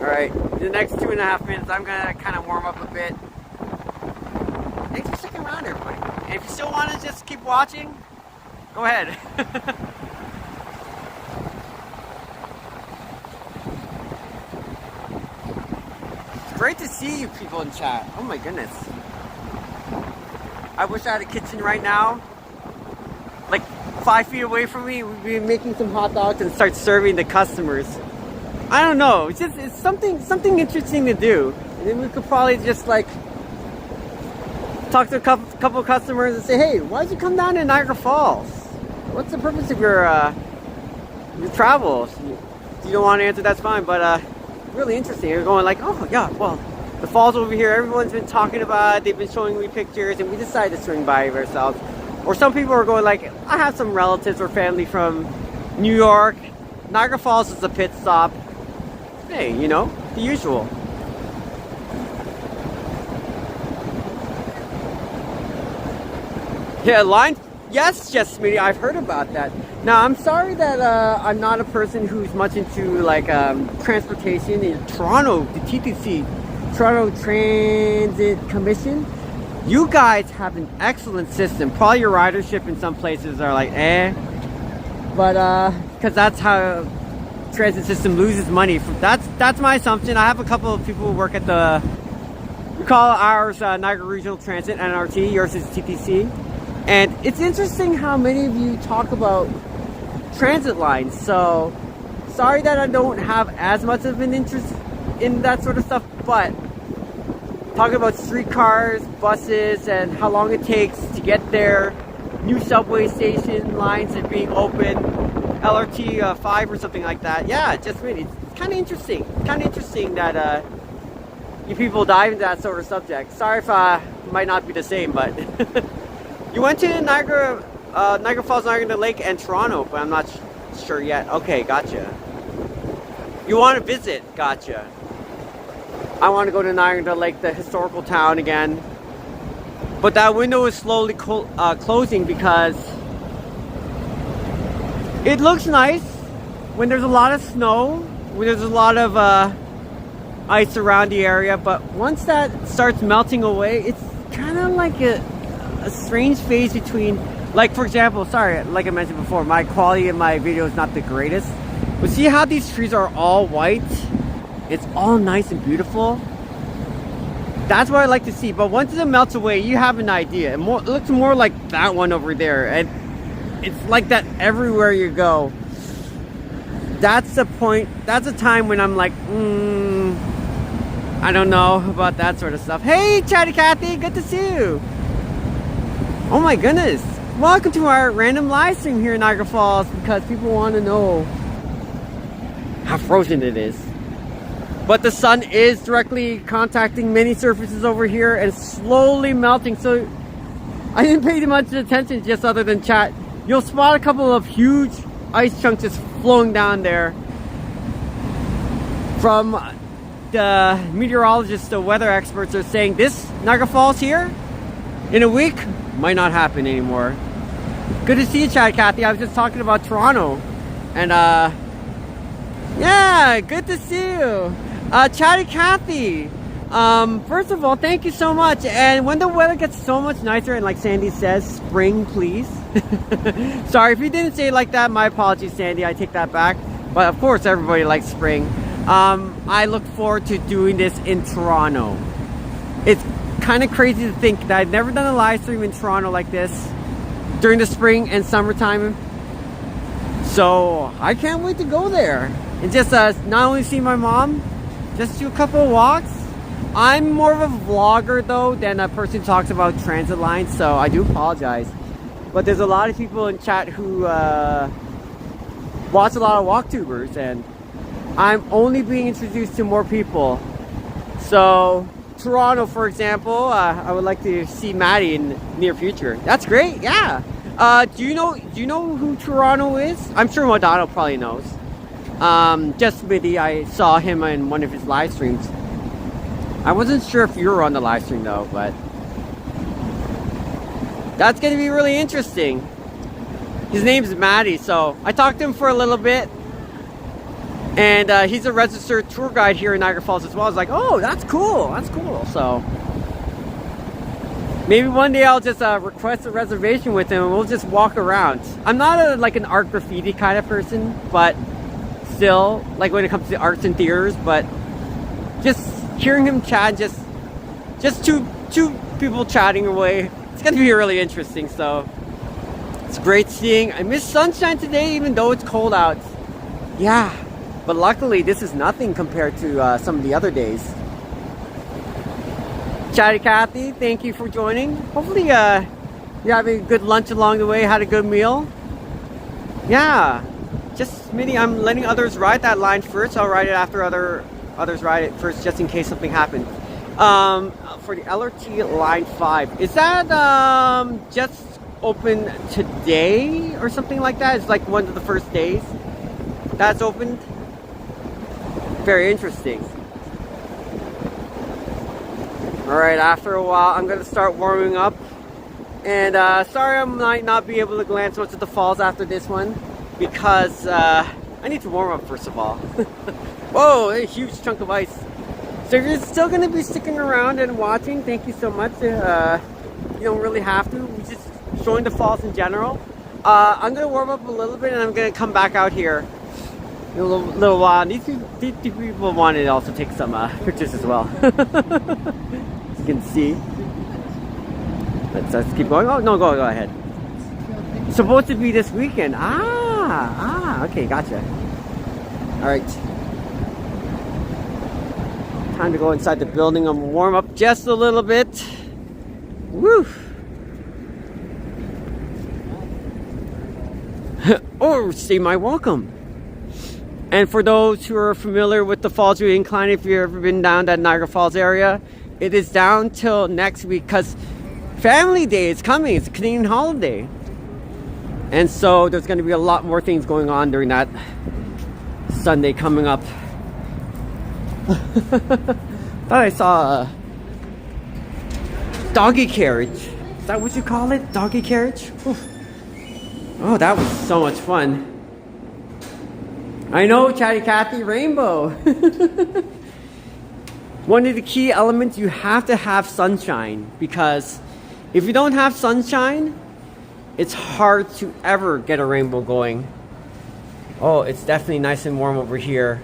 Alright, the next 2.5 minutes, I'm gonna kind of warm up a bit. Thanks for sticking around, everybody. And if you still want to just keep watching, go ahead. It's great to see you people in chat. Oh my goodness. I wish I had a kitchen right now. Like 5 feet away from me, we'd be making some hot dogs and start serving the customers. I don't know. It's something interesting to do. And then we could probably just like talk to a couple of customers and say, hey, why'd you come down to Niagara Falls? What's the purpose of your travels? If you don't want to answer, that's fine. But really interesting. You're going like, oh yeah, well, the falls over here. Everyone's been talking about it. They've been showing me pictures, and we decided to swing by ourselves. Or some people are going like, I have some relatives or family from New York. Niagara Falls is a pit stop. Hey, you know, the usual. Yeah, line. Yes, Jess Smitty, I've heard about that. Now, I'm sorry that I'm not a person who's much into like transportation in Toronto, the TTC, Toronto Transit Commission. You guys have an excellent system. Probably your ridership in some places are like, but because that's how transit system loses money. That's my assumption. I have a couple of people who work at we call ours Niagara Regional Transit, NRT. Yours is TTC. And it's interesting how many of you talk about transit lines. So sorry that I don't have as much of an interest in that sort of stuff, but talking about streetcars, buses, and how long it takes to get there, new subway station lines and being open, LRT 5 or something like that. Yeah, just really, it's kind of interesting. It's kind of interesting that you people dive into that sort of subject. Sorry if it might not be the same, but you went to Niagara Falls, Niagara Lake, and Toronto, but I'm not sure yet. Okay, gotcha. You want to visit? Gotcha. I want to go to Niagara Lake, the historical town again. But that window is slowly closing because it looks nice when there's a lot of snow, when there's a lot of ice around the area. But once that starts melting away, it's kind of like a strange phase between, like, for example, sorry, like I mentioned before, my quality in my video is not the greatest. But see how these trees are all white? It's all nice and beautiful. That's what I like to see. But once it melts away, you have an idea. It looks more like that one over there. And it's like that everywhere you go. That's the point. That's a time when I'm like, I don't know about that sort of stuff. Hey, Chatty Cathy, good to see you. Oh my goodness. Welcome to our random live stream here in Niagara Falls because people want to know how frozen it is. But the sun is directly contacting many surfaces over here and slowly melting. So I didn't pay too much attention just other than chat. You'll spot a couple of huge ice chunks just flowing down there. From the meteorologists, the weather experts are saying this Niagara Falls here in a week might not happen anymore. Good to see you, Chad Cathy. I was just talking about Toronto. And yeah, good to see you. Chatty Cathy, first of all, thank you so much. And when the weather gets so much nicer, and like Sandy says, spring, please. Sorry if you didn't say it like that. My apologies, Sandy. I take that back. But of course, everybody likes spring. I look forward to doing this in Toronto. It's kind of crazy to think that I've never done a live stream in Toronto like this during the spring and summertime. So I can't wait to go there and just not only see my mom, just do a couple of walks. I'm more of a vlogger though than a person who talks about transit lines, so I do apologize. But there's a lot of people in chat who watch a lot of walktubers, and I'm only being introduced to more people. So Toronto, for example, I would like to see Maddie in the near future. That's great, yeah. Do you know who Toronto is? I'm sure Modano probably knows. Just Smitty, I saw him in one of his live streams. I wasn't sure if you were on the live stream though, but that's gonna be really interesting. His name's Maddie, so I talked to him for a little bit. And he's a registered tour guide here in Niagara Falls as well. I was like, oh, that's cool, that's cool. So maybe one day I'll just request a reservation with him and we'll just walk around. I'm not like an art graffiti kind of person, but still, like when it comes to arts and theaters, but just hearing him chat, just two people chatting away, it's gonna be really interesting. So it's great seeing. I miss sunshine today, even though it's cold out. Yeah, but luckily this is nothing compared to some of the other days. Chatty Cathy, thank you for joining. Hopefully you're having a good lunch along the way, had a good meal. Yeah, just Smitty, I'm letting others ride that line first. I'll ride it after others ride it first, just in case something happens. For the LRT line 5, is that just open today or something like that? It's like one of the first days that's opened. Very interesting. Alright, after a while I'm gonna start warming up, and sorry I might not be able to glance much at the falls after this one because I need to warm up first of all. Whoa, a huge chunk of ice. So if you're still gonna be sticking around and watching, thank you so much. You don't really have to, we're just showing the falls in general. I'm gonna warm up a little bit and I'm gonna come back out here in a little while. These people wanted to also take some pictures as well. As you can see. Let's keep going. Oh no, go ahead. It's supposed to be this weekend. Okay, gotcha. Alright. Time to go inside the building and warm up just a little bit. Woo! Or say my welcome. And for those who are familiar with the Fallsview Incline, if you've ever been down that Niagara Falls area, it is down till next week because Family Day is coming. It's a Canadian holiday. And so there's going to be a lot more things going on during that Sunday coming up. Thought I saw a doggy carriage. Is that what you call it? Donkey carriage? Oof. Oh, that was so much fun. I know, Chatty Cathy, rainbow. One of the key elements, you have to have sunshine, because if you don't have sunshine, it's hard to ever get a rainbow going. Oh, it's definitely nice and warm over here.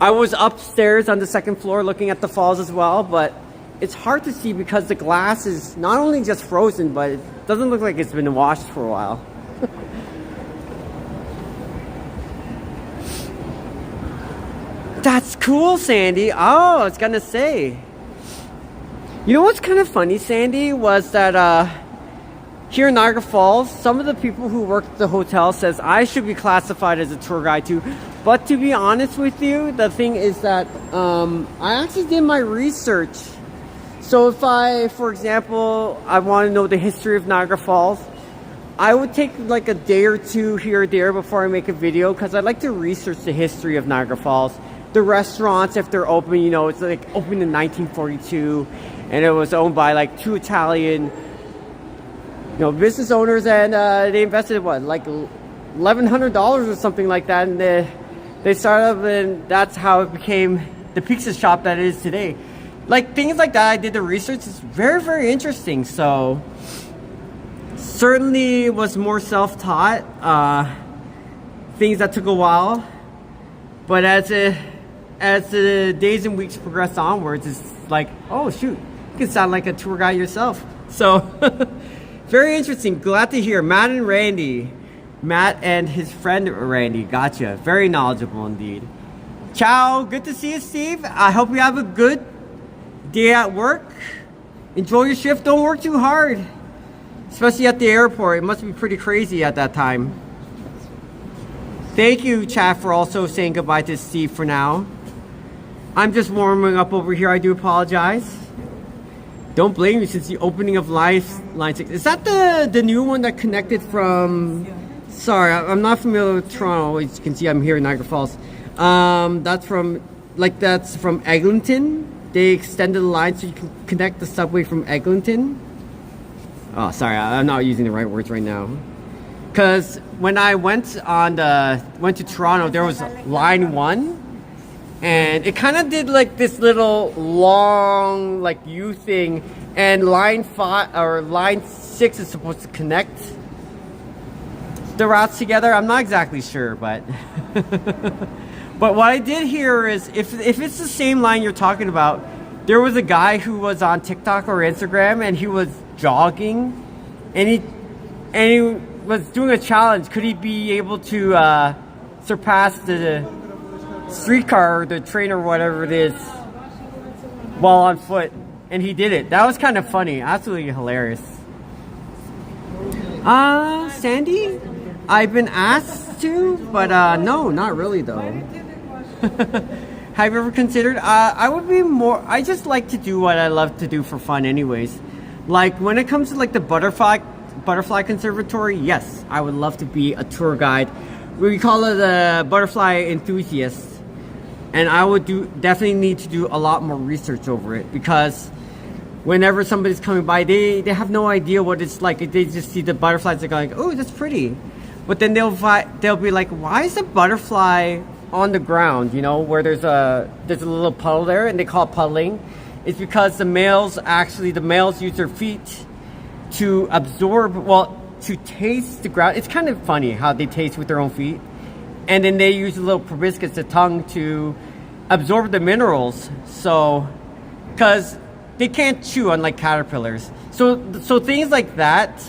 I was upstairs on the second floor looking at the falls as well, but it's hard to see because the glass is not only just frozen, but it doesn't look like it's been washed for a while. That's cool, Sandy. Oh, I was gonna say. You know what's kind of funny, Sandy, was that here in Niagara Falls, some of the people who work at the hotel says I should be classified as a tour guide too. But to be honest with you, the thing is that I actually did my research. So if I, for example, I want to know the history of Niagara Falls, I would take like a day or two here or there before I make a video, because I'd like to research the history of Niagara Falls. The restaurants, if they're open, you know, it's like opened in 1942, and it was owned by like 2 Italian, you know, business owners, and they invested what, like $1,100 or something like that, and they started up, and that's how it became the pizza shop that it is today. Like things like that, I did the research. It's very, very interesting. So certainly was more self-taught, things that took a while, but as the days and weeks progress onwards, it's like, oh shoot, you can sound like a tour guide yourself. So very interesting. Glad to hear. Matt and Randy. Matt and his friend Randy. Gotcha. Very knowledgeable indeed. Ciao. Good to see you, Steve. I hope you have a good day at work. Enjoy your shift. Don't work too hard, especially at the airport. It must be pretty crazy at that time. Thank you, chat, for also saying goodbye to Steve for now. I'm just warming up over here. I do apologize. Don't blame me, since the opening of line 6. Is that the new one that connected from... Sorry, I'm not familiar with Toronto. As you can see, I'm here in Niagara Falls. That's from Eglinton. They extended the line so you can connect the subway from Eglinton. Oh, sorry, I'm not using the right words right now. Because when I went to Toronto, there was line 1. And it kind of did like this little long like U thing, and line 5 or line 6 is supposed to connect the routes together. I'm not exactly sure, but but what I did hear is if it's the same line you're talking about, there was a guy who was on TikTok or Instagram, and he was jogging, and he was doing a challenge. Could he be able to surpass the streetcar or the train or whatever it is while on foot? And he did it. That was kind of funny. Absolutely hilarious. Sandy, I've been asked to, but no, not really though. Have you ever considered? I would be more, I just like to do what I love to do for fun anyways. Like when it comes to like the butterfly conservatory, yes, I would love to be a tour guide. We call it a butterfly enthusiast. And I would definitely need to do a lot more research over it, because whenever somebody's coming by, they have no idea what it's like. They just see the butterflies, they're going, oh, that's pretty. But then they'll be like, why is a butterfly on the ground, you know, where there's a little puddle there, and they call it puddling. It's because the males use their feet to absorb, well, to taste the ground. It's kind of funny how they taste with their own feet. And then they use a little proboscis, the tongue, to absorb the minerals. So, because they can't chew, unlike caterpillars. So things like that,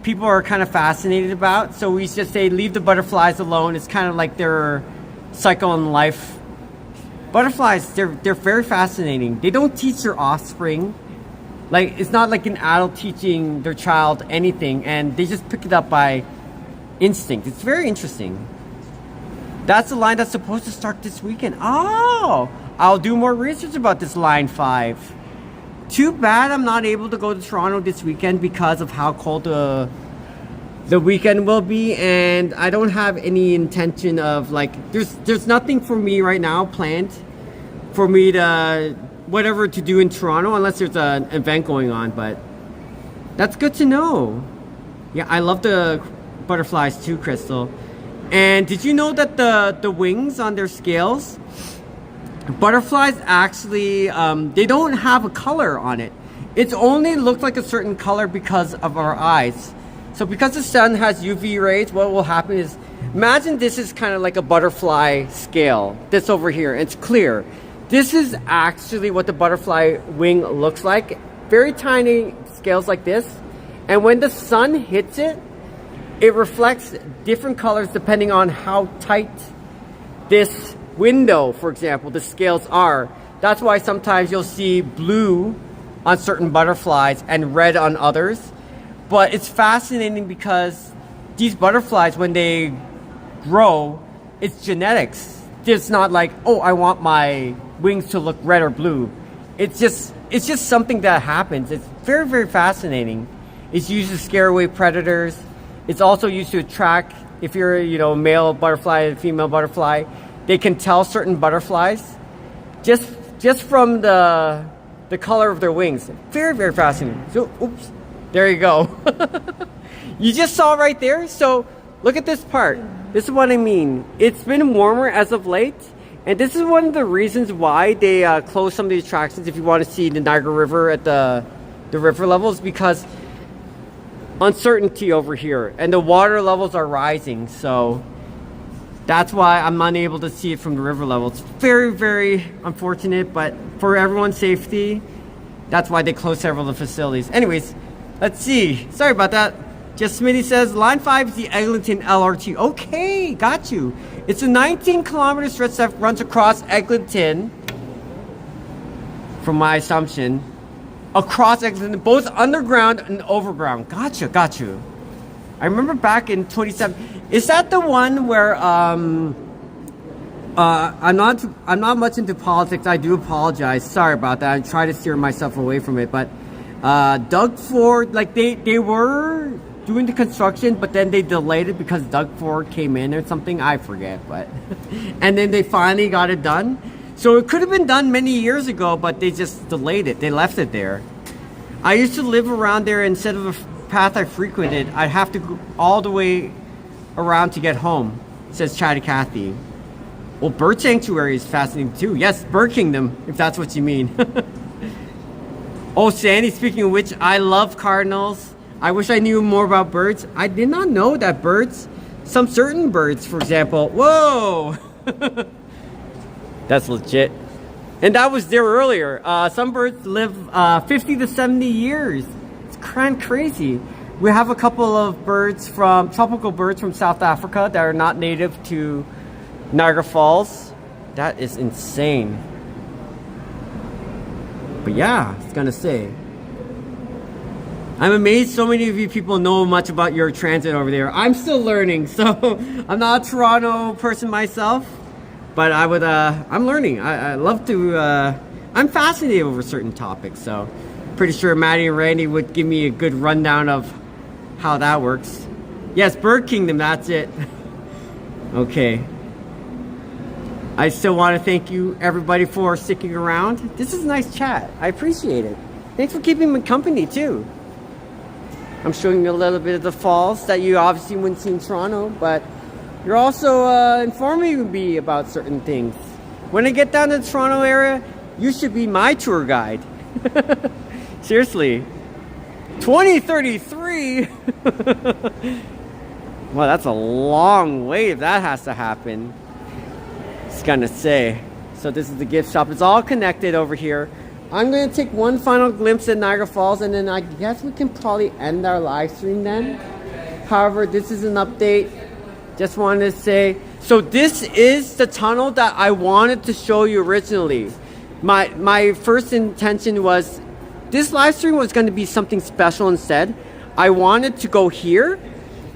people are kind of fascinated about. So we just say, leave the butterflies alone. It's kind of like their cycle in life. Butterflies, they're very fascinating. They don't teach their offspring. Like, it's not like an adult teaching their child anything, and they just pick it up by instinct. It's very interesting. That's the line that's supposed to start this weekend. Oh, I'll do more research about this line 5. Too bad I'm not able to go to Toronto this weekend because of how cold the weekend will be, and I don't have any intention of like, there's nothing for me right now planned for me to whatever to do in Toronto, unless there's an event going on. But That's good to know. Yeah, I love the butterflies too, Crystal. And did you know that the wings on their scales, butterflies actually, they don't have a color on it. It only looks like a certain color because of our eyes. So because the sun has UV rays, what will happen is, imagine this is kind of like a butterfly scale. This over here, it's clear. This is actually what the butterfly wing looks like. Very tiny scales like this. And when the sun hits it, it reflects different colors depending on how tight this window, for example, the scales are. That's why sometimes you'll see blue on certain butterflies and red on others. But it's fascinating because these butterflies, when they grow, it's genetics. It's not like, oh, I want my wings to look red or blue. It's just something that happens. It's very, very fascinating. It's used to scare away predators. It's also used to attract, if you're, a male butterfly and a female butterfly, they can tell certain butterflies just from the color of their wings. Very, very fascinating. So, oops, there you go. You just saw right there. So look at this part. This is what I mean. It's been warmer as of late. And this is one of the reasons why they close some of the attractions if you want to see the Niagara River at the river levels, because uncertainty over here and the water levels are rising. So that's why I'm unable to see it from the river level. It's very, very unfortunate, but for everyone's safety, that's why they close several of the facilities. Anyways, let's see. Sorry about that. Just Smitty says, Line 5 is the Eglinton LRT. Okay, got you. It's a 19-kilometer stretch that runs across Eglinton, from my assumption. Across Eglinton, both underground and overground. Gotcha, got you. I remember back in 2017. Is that the one where I'm not much into politics. I do apologize. Sorry about that. I try to steer myself away from it. But Doug Ford, like they were doing the construction, but then they delayed it because Doug Ford came in or something. I forget, but and then they finally got it done. So it could have been done many years ago, but they just delayed it. They left it there. I used to live around there. Instead of a path I frequented, I'd have to go all the way around to get home, says Chatty Cathy. Well, bird sanctuary is fascinating too. Yes, Bird Kingdom, if that's what you mean. Oh, Sandy, speaking of which, I love cardinals. I wish I knew more about birds. I did not know that birds, some certain birds, for example, whoa! That's legit. And that was there earlier. Some birds live 50 to 70 years. It's kind of crazy. We have a couple of birds tropical birds from South Africa that are not native to Niagara Falls. That is insane. But yeah, I was gonna say, I'm amazed so many of you people know much about your transit over there. I'm still learning, so I'm not a Toronto person myself, but I'm learning. I love to, I'm fascinated over certain topics, so pretty sure Maddie and Randy would give me a good rundown of how that works. Yes, Bird Kingdom, that's it. Okay. I still want to thank you, everybody, for sticking around. This is a nice chat. I appreciate it. Thanks for keeping me company, too. I'm showing you a little bit of the falls that you obviously wouldn't see in Toronto, but you're also informing me about certain things. When I get down to the Toronto area, you should be my tour guide. Seriously. 2033? Well, that's a long way if that has to happen. It's gonna say. So this is the gift shop. It's all connected over here. I'm gonna take one final glimpse at Niagara Falls, and then I guess we can probably end our live stream then. However, this is an update. Just wanted to say, so this is the tunnel that I wanted to show you originally. My first intention was this live stream was going to be something special instead. I wanted to go here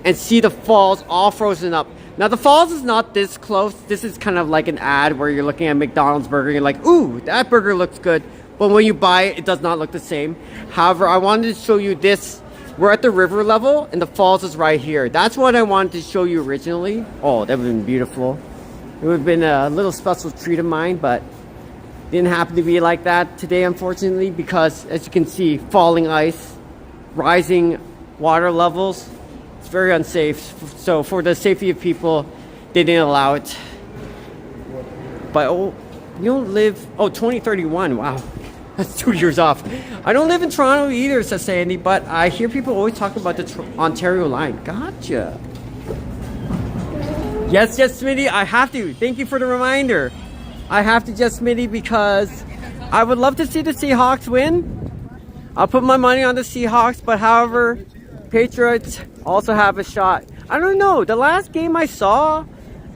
and see the falls all frozen up. Now the falls is not this close. This is kind of like an ad where you're looking at McDonald's burger. You're like, ooh, that burger looks good. But when you buy it, it does not look the same. However, I wanted to show you this. We're at the river level and the falls is right here. That's what I wanted to show you originally. Oh, that would have been beautiful. It would have been a little special treat of mine, but didn't happen to be like that today, unfortunately, because as you can see, falling ice. rising water levels. It's very unsafe. So for the safety of people, they didn't allow it. But oh, you don't live, oh, 2031, wow. That's 2 years off. I don't live in Toronto either, says Sandy, but I hear people always talk about the Ontario line. Gotcha. Yes, Smitty, I have to. Thank you for the reminder. I have to, Smitty, because I would love to see the Seahawks win. I'll put my money on the Seahawks, but however, Patriots also have a shot. I don't know. The last game I saw,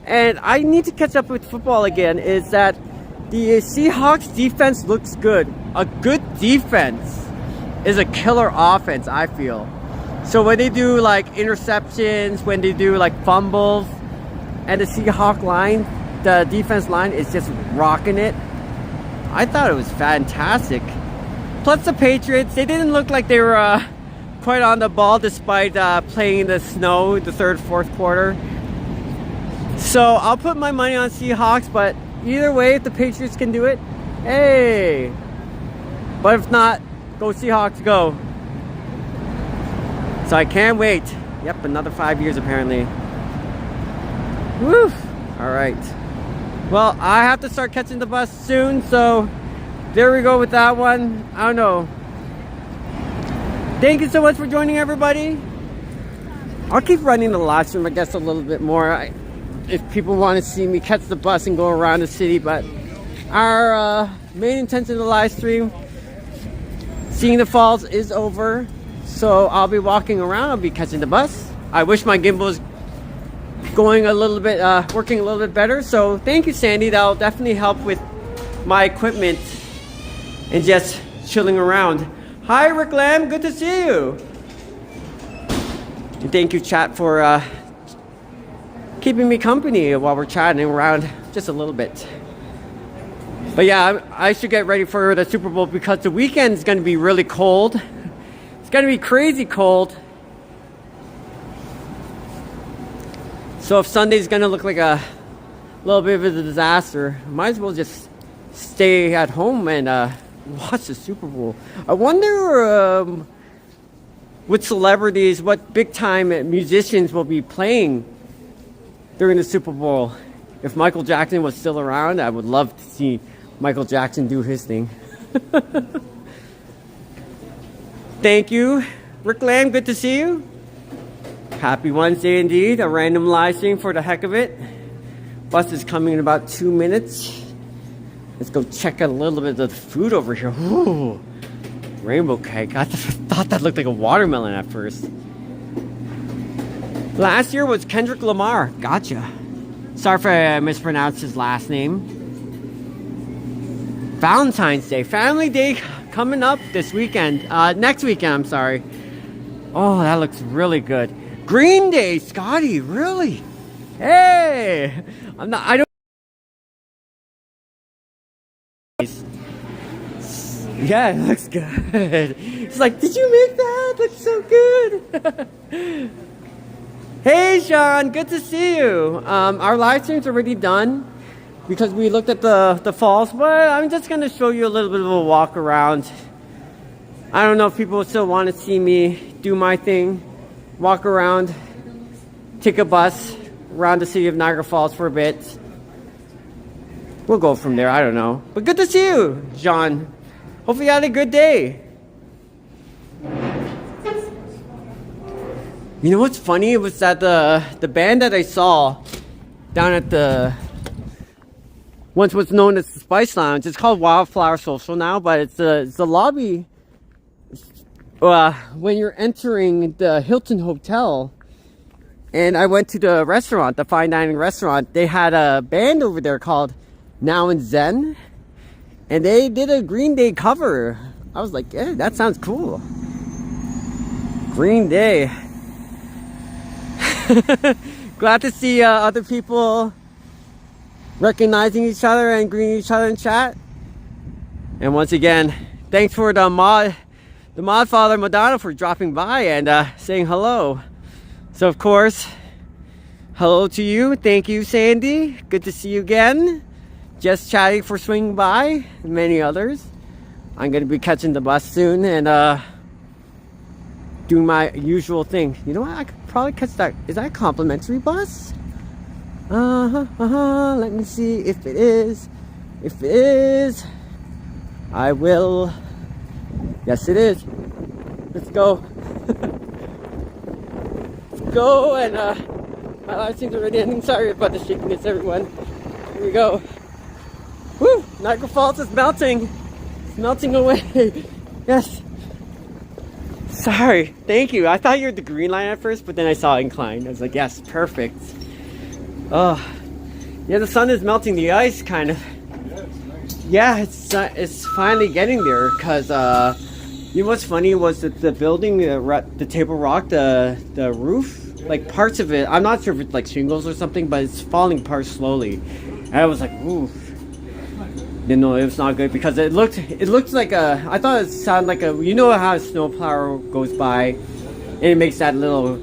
and I need to catch up with football again, is that the Seahawks defense looks good. A good defense is a killer offense, I feel. So when they do like interceptions, when they do like fumbles, and the Seahawk line, the defense line is just rocking it. I thought it was fantastic. Plus the Patriots, they didn't look like they were quite on the ball despite playing in the snow the third, fourth quarter. So I'll put my money on Seahawks, but either way, if the Patriots can do it, hey. But if not, go Seahawks, go. So I can't wait. Yep, another 5 years apparently. Woo! Alright. Well, I have to start catching the bus soon, so there we go with that one. I don't know. Thank you so much for joining, everybody. I'll keep running the live stream, I guess, a little bit more. If people want to see me catch the bus and go around the city, but our main intention of the live stream, seeing the falls, is over. So I'll be walking around, I'll be catching the bus. I wish my gimbal was going a little bit, working a little bit better. So thank you, Sandy. That'll definitely help with my equipment and just chilling around. Hi, Rick Lamb, good to see you. And thank you, chat, for keeping me company while we're chatting around just a little bit. But yeah, I should get ready for the Super Bowl because the weekend is going to be really cold. It's going to be crazy cold. So if Sunday's going to look like a little bit of a disaster, might as well just stay at home and watch the Super Bowl. I wonder what celebrities, what big time musicians will be playing during the Super Bowl. If Michael Jackson was still around, I would love to see Michael Jackson do his thing. Thank you, Rick Lamb, good to see you. Happy Wednesday indeed, a random live stream for the heck of it. Bus is coming in about 2 minutes. Let's go check out a little bit of the food over here. Ooh, rainbow cake. I thought that looked like a watermelon at first. Last year was Kendrick Lamar. Gotcha. Sorry if I mispronounced his last name. Valentine's Day. Family Day coming up this weekend. Next weekend, I'm sorry. Oh, that looks really good. Green Day, Scotty, really? Hey! I don't... Yeah, it looks good. It's like, did you make that? It looks so good. Hey, Sean, good to see you. Our live stream's already done because we looked at the falls, but I'm just going to show you a little bit of a walk around. I don't know if people still want to see me do my thing, walk around, take a bus around the city of Niagara Falls for a bit. We'll go from there, I don't know. But good to see you, John. Hopefully you had a good day. You know what's funny? It was that the band that I saw down at the once was known as the Spice Lounge. It's called Wildflower Social now, but it's the lobby. When you're entering the Hilton Hotel, and I went to the restaurant, the fine dining restaurant. They had a band over there called Now and Zen, and they did a Green Day cover. I was like, yeah, that sounds cool. Green Day. Glad to see other people recognizing each other and greeting each other in chat. And once again, thanks for the mod father Madonna for dropping by and saying hello. So of course, hello to you. Thank you, Sandy. Good to see you again. Just chatting for swinging by, and many others. I'm gonna be catching the bus soon, and doing my usual thing. You know what? I could probably catch that. Is that a complimentary bus? Let me see if it is. If it is, I will. Yes, it is. Let's go. Let's go. And my live stream's already ending. Sorry about the shakiness, everyone. Here we go. Woo! Niagara Falls is melting. It's melting away. Yes. Sorry. Thank you. I thought you were the green line at first, but then I saw incline. I was like, yes, perfect. Oh, yeah. The sun is melting the ice, kind of. Yeah, it's finally getting there. Cause you know what's funny was that the building, the Table Rock, the roof, like parts of it. I'm not sure if it's like shingles or something, but it's falling apart slowly. And I was like, ooh. You know, it was not good because it looked like a. I thought it sounded like a. You know how a snowplow goes by, and it makes that little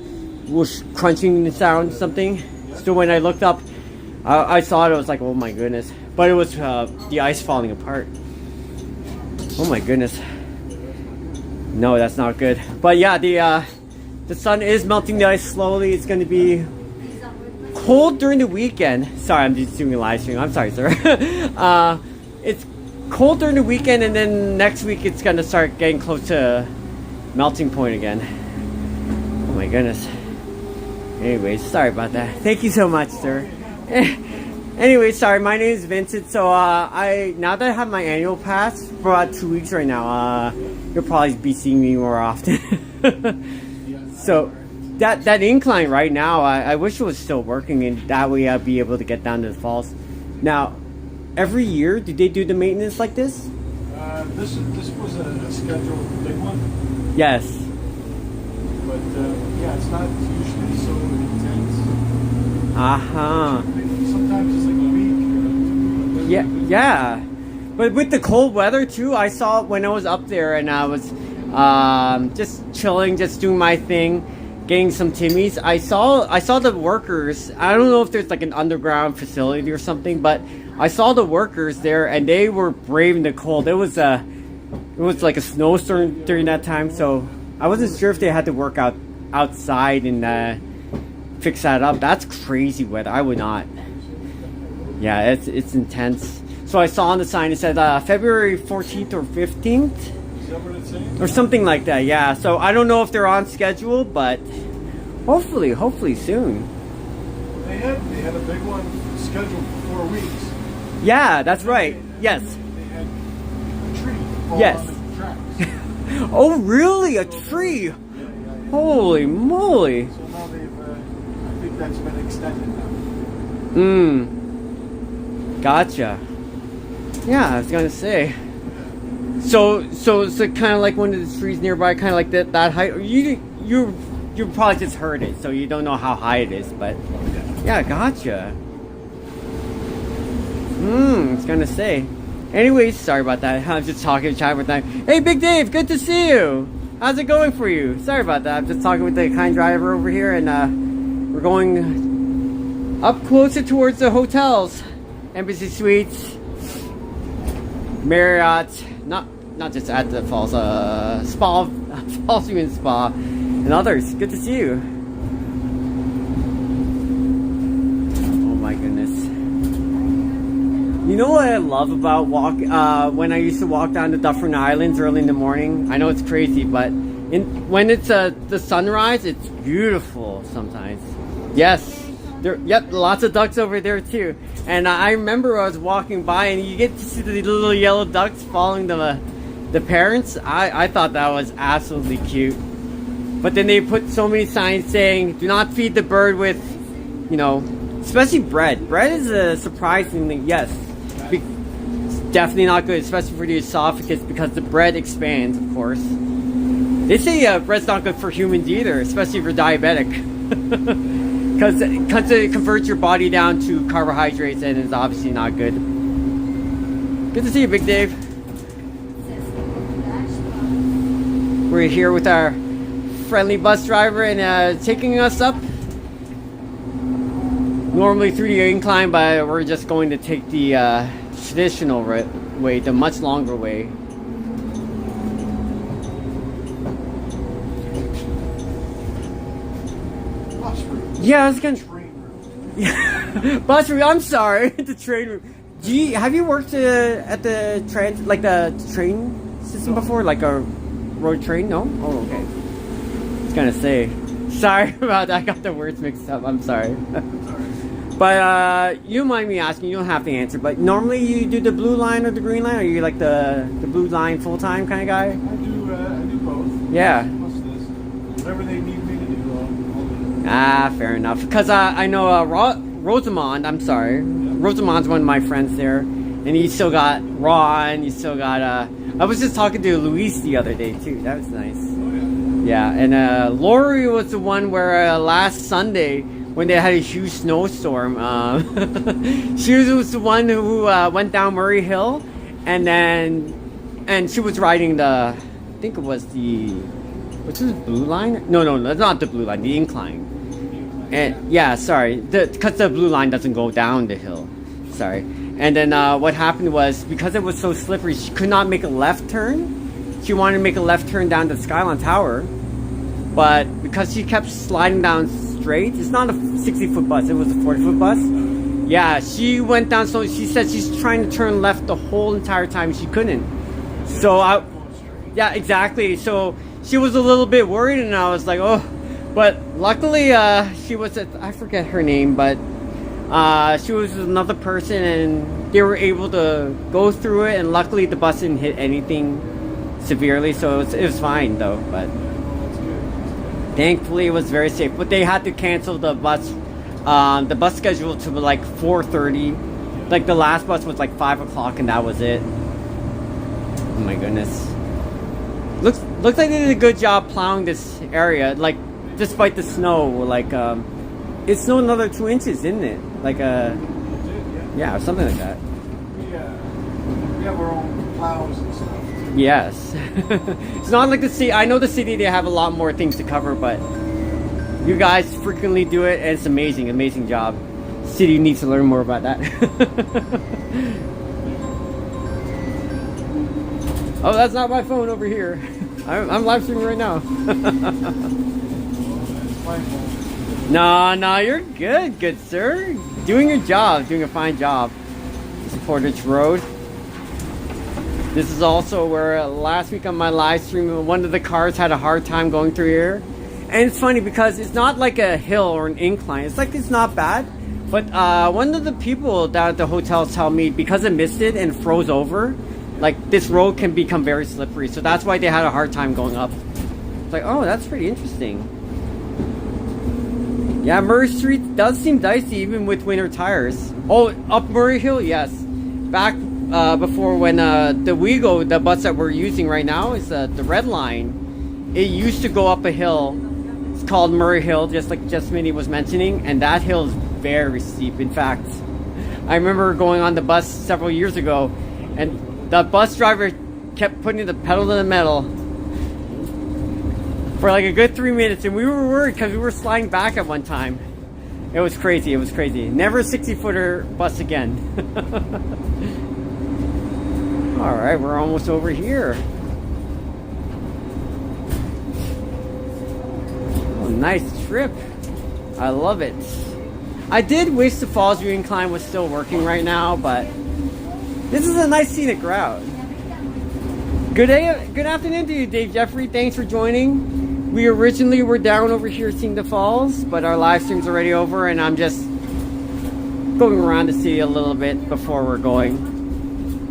whoosh crunching sound, something. So when I looked up, I saw it. I was like, oh my goodness! But it was the ice falling apart. Oh my goodness! No, that's not good. But yeah, the sun is melting the ice slowly. It's going to be cold during the weekend. Sorry, I'm just doing a live stream. I'm sorry, sir. It's cold during the weekend, and then next week it's gonna start getting close to melting point again. Oh my goodness. Anyways, sorry about that. Thank you so much, sir. Anyway, sorry. My name is Vincent. So now that I have my annual pass for about 2 weeks right now, you'll probably be seeing me more often. So that incline right now, I wish it was still working, and that way I'd be able to get down to the falls. Now, every year, do they do the maintenance like this? This was a scheduled big one. Yes. But yeah, it's not usually so intense. Sometimes it's like a week. Yeah, yeah. But with the cold weather too, I saw when I was up there and I was just chilling, just doing my thing, getting some Timmies. I saw the workers. I don't know if there's like an underground facility or something, but I saw the workers there, and they were braving the cold. It was like a snowstorm during that time, so I wasn't sure if they had to work outside and fix that up. That's crazy weather. I would not. Yeah, it's intense. So I saw on the sign it said February 14th or 15th, Is that what it's saying? or something like that. Yeah. So I don't know if they're on schedule, but hopefully soon. They had a big one scheduled for 4 weeks. Yeah, that's right. Yes. They had a tree fall Yes. on the tracks. Oh, really? A tree? Yeah. Holy moly. So now I think that's been extended now. Gotcha. Yeah, I was gonna say. So it's kind of like one of the trees nearby, kind of like that height. You probably just heard it, so you don't know how high it is, but yeah, gotcha. I was gonna say. Anyways, sorry about that. I'm just talking, chatting with them. Hey, Big Dave, good to see you. How's it going for you? Sorry about that. I'm just talking with the kind driver over here, and we're going up closer towards the hotels, Embassy Suites, Marriott. Not just at the falls, spa, Falls View Spa, and others. Good to see you. Oh my goodness. You know what I love about when I used to walk down the Dufferin Islands early in the morning? I know it's crazy, but when it's the sunrise, it's beautiful sometimes. Yes. Yep, lots of ducks over there too. And I remember I was walking by and you get to see the little yellow ducks following the parents. I thought that was absolutely cute. But then they put so many signs saying, do not feed the bird with, especially bread. Bread is a surprising thing. Yes. It's definitely not good, especially for the esophagus, because the bread expands, of course. They say bread's not good for humans either, especially if you're diabetic. Because it converts your body down to carbohydrates, and it's obviously not good. Good to see you, Big Dave. We're here with our friendly bus driver and taking us up. Normally through the incline, but we're just going to take the traditional way, the much longer way. Yeah, I was gonna. Train room. Yeah, bus room. I'm sorry, the train room. Have you worked at the train system before, like a road train? No. Oh, okay. I was gonna say. Sorry about that. I got the words mixed up. I'm sorry. But you mind me asking? You don't have to answer. But normally you do the blue line or the green line, or you like the blue line full time kind of guy? I do both. Yeah. Whatever they need me to do, I'll do it. Ah, fair enough. Because I know Rosamond. I'm sorry, yeah. Rosamond's one of my friends there, and you still got Ron. You still got. I was just talking to Luis the other day too. That was nice. Oh yeah. Yeah, and Lori was the one where last Sunday when they had a huge snowstorm, she was the one who went down Murray Hill, and she was riding I think it was what's this, blue line? No, that's not the blue line, the incline. And yeah, sorry, because the blue line doesn't go down the hill. Sorry. And then what happened was, because it was so slippery, she could not make a left turn. She wanted to make a left turn down to the Skyline Tower, but because she kept sliding down straight, it's not a 60-foot bus, it was a 40-foot bus. Yeah, she went down, so she said she's trying to turn left the whole entire time, she couldn't. So yeah, exactly. So she was a little bit worried, and I was like, oh. But luckily, she was I forget her name, but she was another person, and they were able to go through it, and luckily the bus didn't hit anything severely, so it was fine though. But thankfully it was very safe. But they had to cancel the bus schedule to like 4:30. Like the last bus was like 5 o'clock, and that was it. Oh my goodness. Looks like they did a good job plowing this area, like despite the snow. Like it snowed another 2 inches, didn't it? Like yeah, something like that. We have our own plows and stuff. Yes. It's not like the city. I know the city, they have a lot more things to cover, but you guys frequently do it, and it's amazing job. City needs to learn more about that. Oh, that's not my phone over here. I'm live streaming right now. No, you're good sir. Doing your job, doing a fine job. This is Portage Road. This is also where last week on my live stream, one of the cars had a hard time going through here. And it's funny because it's not like a hill or an incline. It's not bad. But one of the people down at the hotel tell me, because it missed it and froze over, like this road can become very slippery. So that's why they had a hard time going up. It's like, oh, that's pretty interesting. Yeah, Murray Street does seem dicey even with winter tires. Oh, up Murray Hill, yes. Back before when the WeGo, the bus that we're using right now, is the red line. It used to go up a hill. It's called Murray Hill, just like Jasmine was mentioning, and that hill is very steep. In fact, I remember going on the bus several years ago, and the bus driver kept putting the pedal to the metal for like a good 3 minutes, and we were worried because we were sliding back at one time. It was crazy. Never a 60-footer bus again. All right, we're almost over here. Oh, nice trip. I love it. I did wish the Falls View Incline was still working right now, but this is a nice scenic route. Good afternoon to you, Dave Jeffrey. Thanks for joining. We originally were down over here seeing the falls, but our live stream's already over, and I'm just going around to see a little bit before we're going.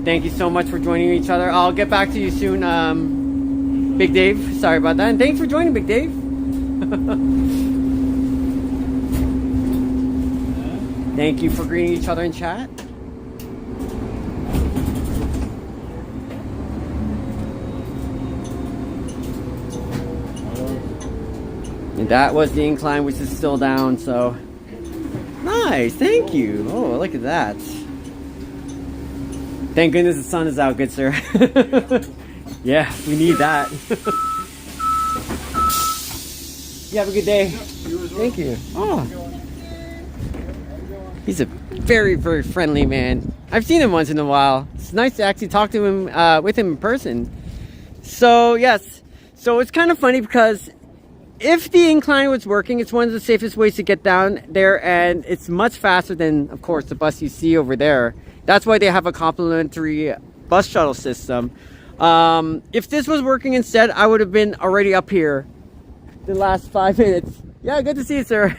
Thank you so much for joining each other. I'll get back to you soon, Big Dave. Sorry about that, and thanks for joining, Big Dave. Thank you for greeting each other in chat. And that was the incline, which is still down, so nice, thank you. Oh, look at that. Thank goodness the sun is out, good sir. Yeah, we need that. You have a good day. Thank you. Oh, he's a very, very friendly man. I've seen him once in a while. It's nice to actually talk to him with him in person. So yes, so it's kind of funny because if the incline was working, it's one of the safest ways to get down there, and it's much faster than, of course, the bus you see over there. That's why they have a complimentary bus shuttle system. If this was working instead, I would have been already up here the last 5 minutes. Yeah, good to see you, sir.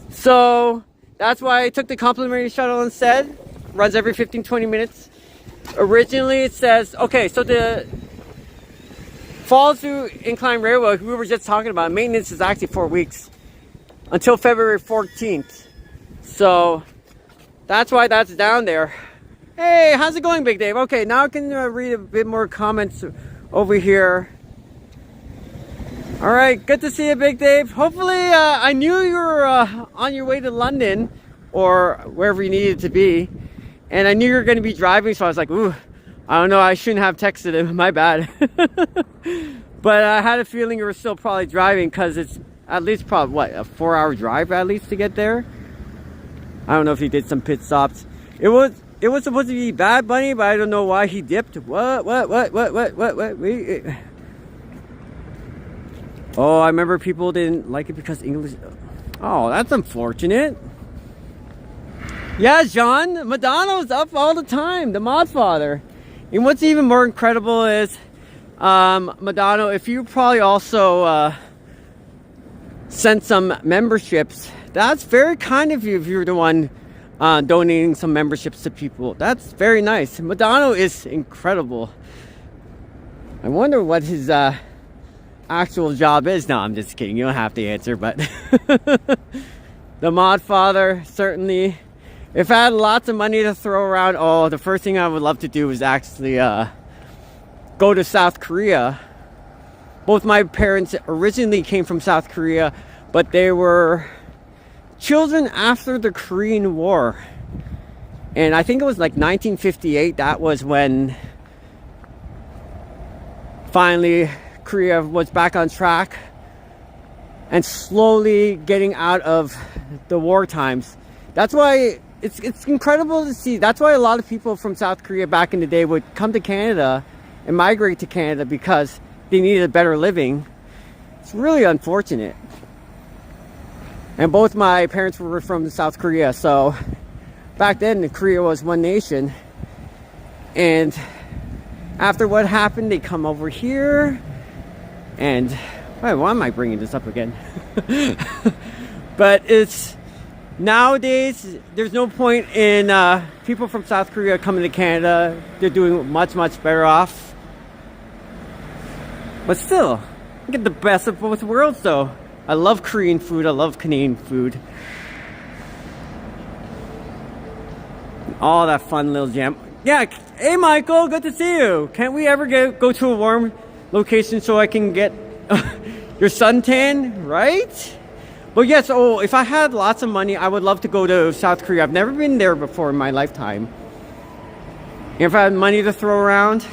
So that's why I took the complimentary shuttle instead. Runs every 15-20 minutes. Originally it says, okay, so the Falls to Incline Railroad, we were just talking about, maintenance is actually 4 weeks until February 14th. So that's why that's down there. Hey, how's it going, Big Dave? Okay, now I can read a bit more comments over here. All right, good to see you, Big Dave. Hopefully, I knew you were on your way to London or wherever you needed to be, and I knew you were going to be driving, so I was like, ooh, I don't know, I shouldn't have texted him, my bad. But I had a feeling you were still probably driving, because it's at least probably, what, a 4-hour drive at least to get there? I don't know if he did some pit stops. It was supposed to be Bad Bunny, but I don't know why he dipped. What? Oh, I remember people didn't like it because English. Oh, that's unfortunate. Yeah, John, Madonna's up all the time, the Mod Father. And what's even more incredible is, Madonna, if you probably also sent some memberships, that's very kind of you if you're the one donating some memberships to people. That's very nice. Madonna is incredible. I wonder what his actual job is. No, I'm just kidding. You don't have to answer, but the Mod Father, certainly. If I had lots of money to throw around, oh, the first thing I would love to do is actually go to South Korea. Both my parents originally came from South Korea, but they were children after the Korean War. And I think it was like 1958. That was when finally Korea was back on track and slowly getting out of the war times. That's why it's incredible to see. That's why a lot of people from South Korea back in the day would come to Canada and migrate to Canada, because they needed a better living. It's really unfortunate. And both my parents were from South Korea, so back then Korea was one nation. And after what happened, they come over here. And why am I bringing this up again? But it's nowadays, there's no point in people from South Korea coming to Canada. They're doing much better off. But still, I get the best of both worlds though. I love Korean food, I love Canadian food. All that fun little jam. Yeah, hey Michael, good to see you. Can't we ever go to a warm location so I can get your suntan, right? But yes, oh, if I had lots of money, I would love to go to South Korea. I've never been there before in my lifetime. If I had money to throw around,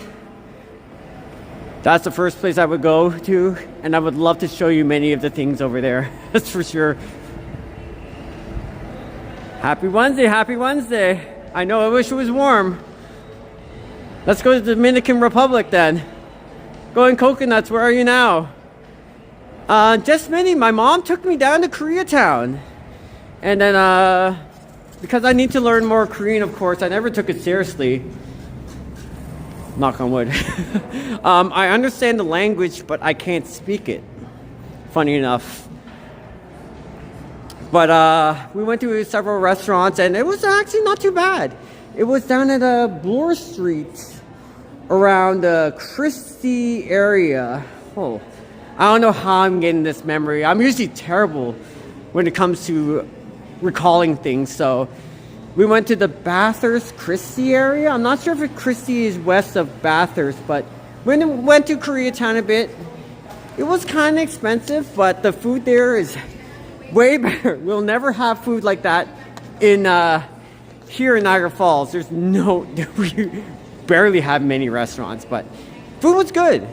that's the first place I would go to, and I would love to show you many of the things over there. That's for sure. Happy Wednesday, happy Wednesday. I know, I wish it was warm. Let's go to the Dominican Republic then. Going coconuts, where are you now? Just many. My mom took me down to Koreatown. And then, because I need to learn more Korean, of course, I never took it seriously. Knock on wood. I understand the language, but I can't speak it. Funny enough. But we went to several restaurants, and it was actually not too bad. It was down at Bloor Street, around the Christie area. Oh, I don't know how I'm getting this memory. I'm usually terrible when it comes to recalling things. So we went to the Bathurst, Christie area. I'm not sure if Christie is west of Bathurst, but we went to Koreatown a bit. It was kind of expensive, but the food there is way better. We'll never have food like that in here in Niagara Falls. There's no, we barely have many restaurants, but food was good.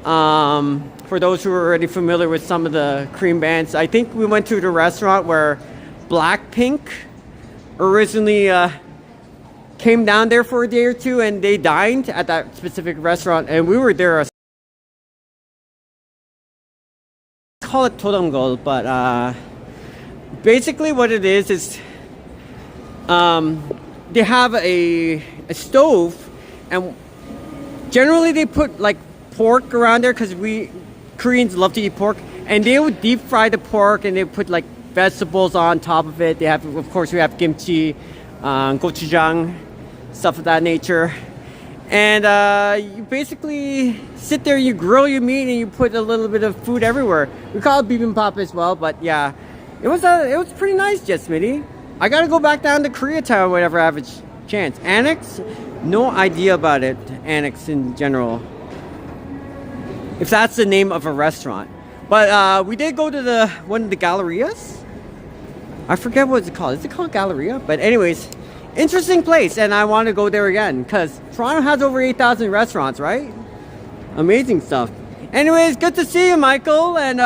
For those who are already familiar with some of the Korean bands, I think we went to the restaurant where Blackpink originally came down there for a day or two, and they dined at that specific restaurant, and we were there call it todomgol, but basically what it is they have a stove, and generally they put like pork around there because we Koreans love to eat pork, and they would deep fry the pork and they put like vegetables on top of it. They have, of course, we have kimchi, gochujang, stuff of that nature. And you basically sit there, you grill your meat, and you put a little bit of food everywhere. We call it bibimbap as well, but yeah, it was pretty nice, Jet Smitty. I gotta go back down to Koreatown whenever I have a chance. Annex, no idea about it. Annex in general, if that's the name of a restaurant. But we did go to one of the gallerias. I forget what it's called. Is it called Galleria? But anyways, interesting place, and I want to go there again because Toronto has over 8,000 restaurants, right? Amazing stuff. Anyways, good to see you, Michael, and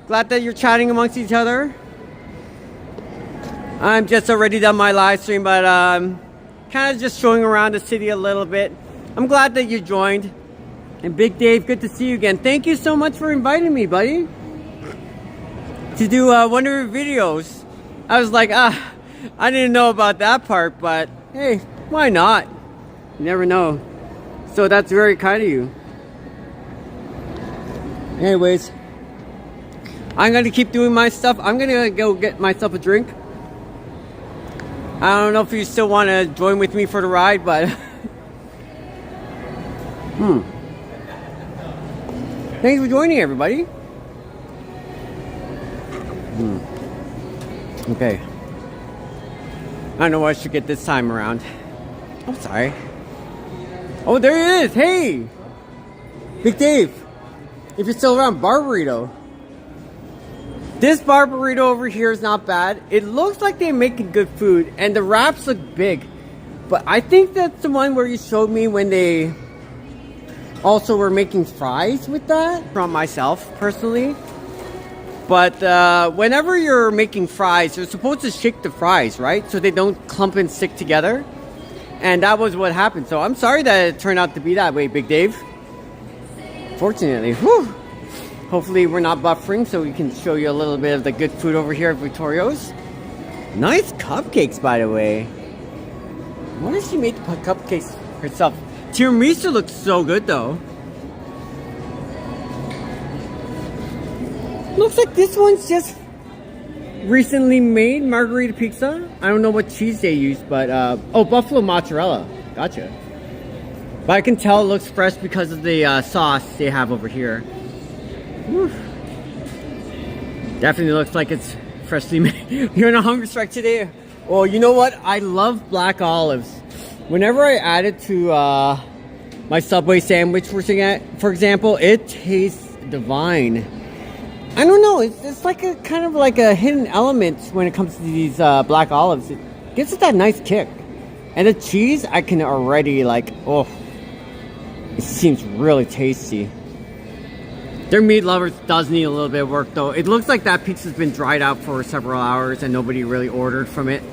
glad that you're chatting amongst each other. I'm just already done my live stream, but kind of just showing around the city a little bit. I'm glad that you joined. And Big Dave, good to see you again. Thank you so much for inviting me, buddy, to do one of your videos. I was like, I didn't know about that part, but hey, why not? You never know. So that's very kind of you. Anyways, I'm going to keep doing my stuff. I'm going to go get myself a drink. I don't know if you still want to join with me for the ride, but thanks for joining, everybody. Okay. I don't know what I should get this time around. I'm sorry. Oh, there he is. Hey! Big Dave. If you're still around, bar burrito. This bar burrito over here is not bad. It looks like they're making good food, and the wraps look big. But I think that's the one where you showed me when they also were making fries with that. From myself, personally. But whenever you're making fries, you're supposed to shake the fries, right? So they don't clump and stick together. And that was what happened. So I'm sorry that it turned out to be that way, Big Dave. Fortunately, whew. Hopefully we're not buffering, so we can show you a little bit of the good food over here at Victorio's. Nice cupcakes, by the way. What if she made the cupcakes herself? Tiramisu looks so good, though. Looks like this one's just recently made margarita pizza. I don't know what cheese they use, but oh, buffalo mozzarella. Gotcha. But I can tell it looks fresh because of the sauce they have over here. Whew. Definitely looks like it's freshly made. You're on a hunger strike today. Well, you know what? I love black olives. Whenever I add it to my Subway sandwich, for example, it tastes divine. I don't know. It's like a kind of like a hidden element when it comes to these black olives. It gives it that nice kick. And the cheese, I can already like, oh, it seems really tasty. Their meat lovers does need a little bit of work though. It looks like that pizza's been dried out for several hours and nobody really ordered from it.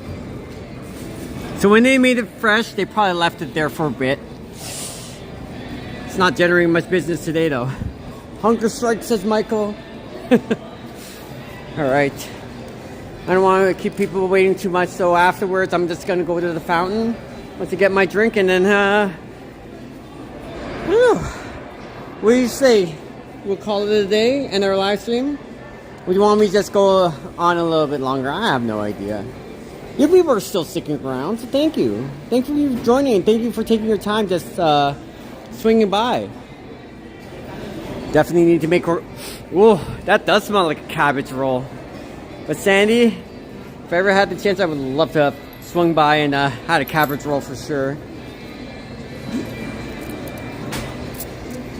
So when they made it fresh, they probably left it there for a bit. It's not generating much business today though. Hunger strike, says Michael. Alright. I don't want to keep people waiting too much, so afterwards I'm just going to go to the fountain to get my drink and then what do you say? We'll call it a day and our live stream? Or do you want me to just go on a little bit longer? I have no idea. You people are still sticking around, so thank you. Thank you for joining and thank you for taking your time just swinging by. Definitely need to make... Whoa, that does smell like a cabbage roll. But Sandy, if I ever had the chance, I would love to have swung by and had a cabbage roll for sure.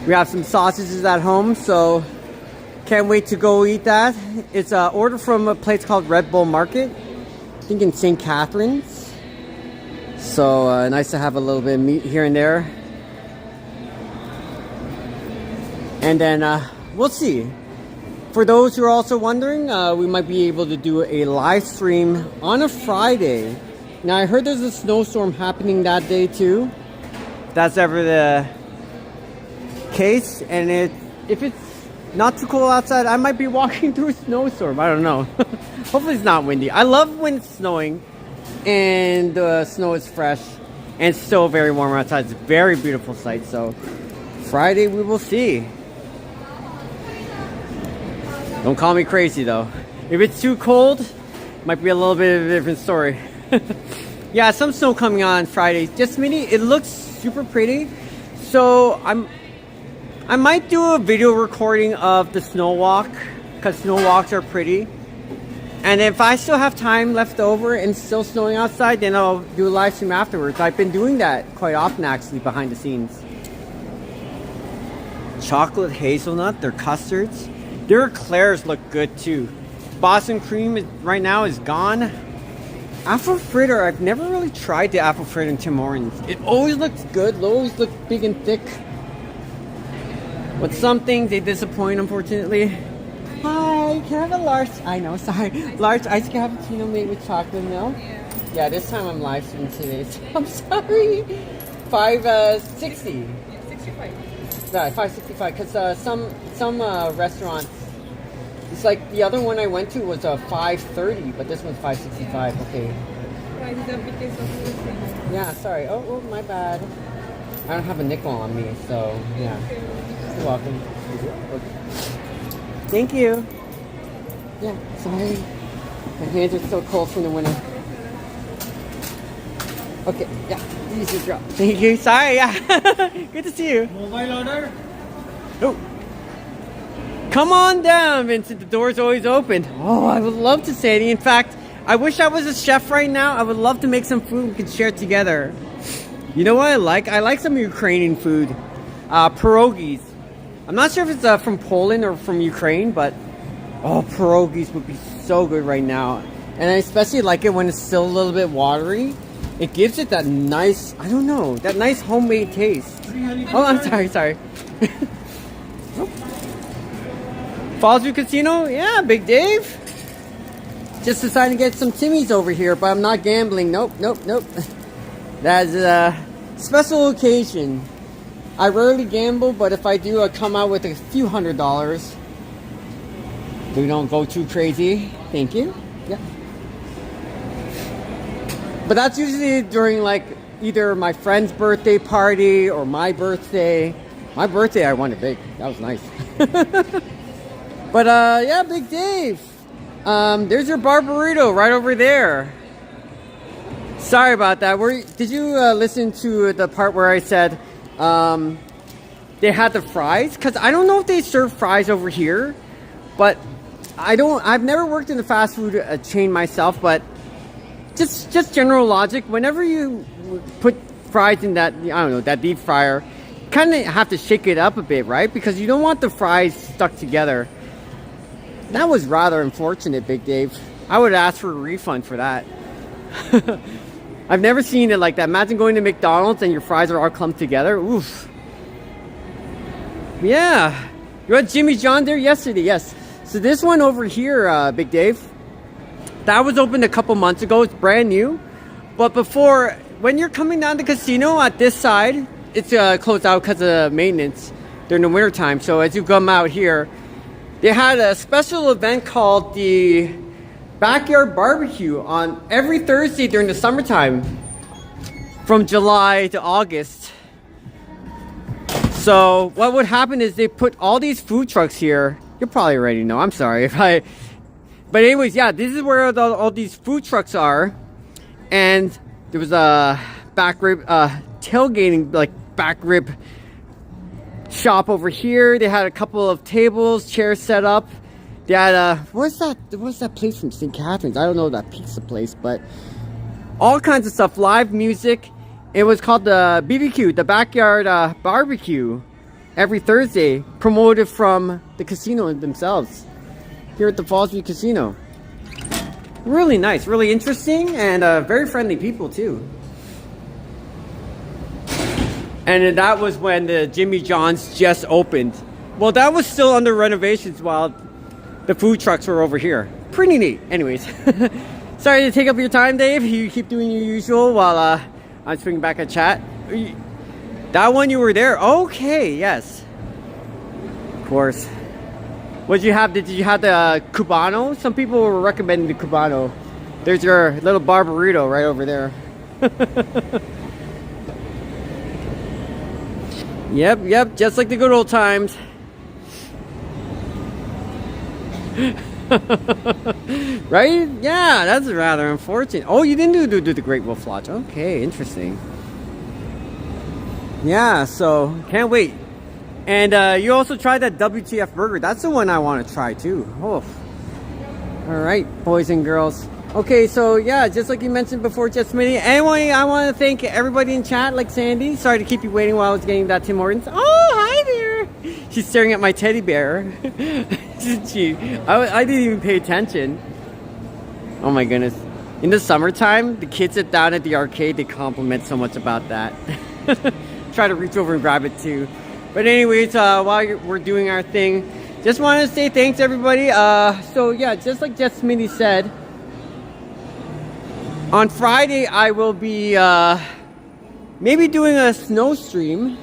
We have some sausages at home, so can't wait to go eat that. It's an order from a place called Red Bull Market, I think in St. Catharines. So nice to have a little bit of meat here and there. And then we'll see. For those who are also wondering, we might be able to do a live stream on a Friday. Now I heard there's a snowstorm happening that day too. If that's ever the case, and if it's not too cold outside. I might be walking through a snowstorm. I don't know. Hopefully it's not windy. I love when it's snowing and the snow is fresh and it's still very warm outside. It's a very beautiful sight. So Friday we will see. Don't call me crazy though. If it's too cold, might be a little bit of a different story. Yeah, some snow coming on Friday. Just mini. It looks super pretty. So I might do a video recording of the snow walk because snow walks are pretty. And if I still have time left over and still snowing outside, then I'll do a live stream afterwards. I've been doing that quite often actually behind the scenes. Chocolate hazelnut, their custards. Their eclairs look good too. Boston cream right now is gone. Apple fritter, I've never really tried the apple fritter in Tim Hortons. It always looks good, it always looks big and thick. But some things they disappoint, unfortunately. Hi, can I have a large, I know, sorry. Large iced cappuccino made with chocolate milk? Yeah, this time I'm live streaming today, so I'm sorry. 560. Yeah, 65. Yeah, 565, because some restaurants, it's like the other one I went to was 530, but this one's 565. Okay. Why is that? Because of the same. Yeah, sorry. Oh, my bad. I don't have a nickel on me, so yeah. You're welcome. Thank you. Yeah, sorry. My hands are so cold from the winter. Okay, yeah. Easy drop. Thank you. Sorry, yeah. Good to see you. Mobile order? Oh. Come on down, Vincent. The door's always open. Oh, I would love to say it. In fact, I wish I was a chef right now. I would love to make some food we could share together. You know what I like? I like some Ukrainian food. Pierogies. I'm not sure if it's from Poland or from Ukraine, but oh, pierogies would be so good right now. And I especially like it when it's still a little bit watery. It gives it that nice, I don't know, that nice homemade taste. Oh, I'm sorry. Fallsview Casino? Yeah, Big Dave. Just decided to get some Timmies over here, but I'm not gambling. Nope. That's a special occasion. I rarely gamble, but if I do, I come out with a few $100s. We don't go too crazy. Thank you. Yeah. But that's usually during like either my friend's birthday party or my birthday. My birthday, I won it big. That was nice. But yeah, Big Dave. There's your bar burrito right over there. Sorry about that. Did you listen to the part where I said they had the fries? Because I don't know if they serve fries over here, but I've never worked in a fast food chain myself, but just general logic. Whenever you put fries in that, I don't know, that deep fryer, you kind of have to shake it up a bit, right? Because you don't want the fries stuck together. That was rather unfortunate, Big Dave. I would ask for a refund for that. I've never seen it like that. Imagine going to McDonald's and your fries are all clumped together. Oof. Yeah. You had Jimmy John there yesterday, yes. So this one over here, Big Dave, that was opened a couple months ago. It's brand new. But before, when you're coming down the casino at this side, it's closed out because of maintenance during the winter time. So as you come out here, they had a special event called the Backyard Barbecue on every Thursday during the summertime from July to August. So what would happen is they put all these food trucks here. You probably already know. I'm sorry if I... But anyways, yeah, this is where all these food trucks are. And there was a back rib, tailgating, like back rib shop over here. They had a couple of tables, chairs set up. They had what's that place from St. Catharines? I don't know that pizza place, but all kinds of stuff, live music. It was called the BBQ, the Backyard Barbecue, every Thursday, promoted from the casino themselves here at the Fallsview Casino. Really nice, really interesting, and very friendly people too. And that was when the Jimmy John's just opened. Well, that was still under renovations while the food trucks were over here. Pretty neat. Anyways, sorry to take up your time, Dave. You keep doing your usual while I'm swinging back at chat. That one you were there? Okay, yes. Of course. What'd you have? Did you have the Cubano? Some people were recommending the Cubano. There's your little barbarito right over there. Yep, just like the good old times. Right? Yeah, that's rather unfortunate. Oh, you didn't do the Great Wolf Lodge. Okay, interesting. Yeah, so can't wait. And you also tried that WTF burger. That's the one I want to try too. Oh. All right, boys and girls. Okay, so yeah, just like you mentioned before, Jess Smitty. Anyway, I want to thank everybody in chat, like Sandy. Sorry to keep you waiting while I was getting that Tim Hortons. Oh, hi there. She's staring at my teddy bear. I didn't even pay attention. Oh my goodness. In the summertime, the kids sit down at the arcade. They compliment so much about that. Try to reach over and grab it too. But anyways, while we're doing our thing, just wanted to say thanks everybody. So yeah, just like Jess Smitty said, on Friday I will be maybe doing a snow stream.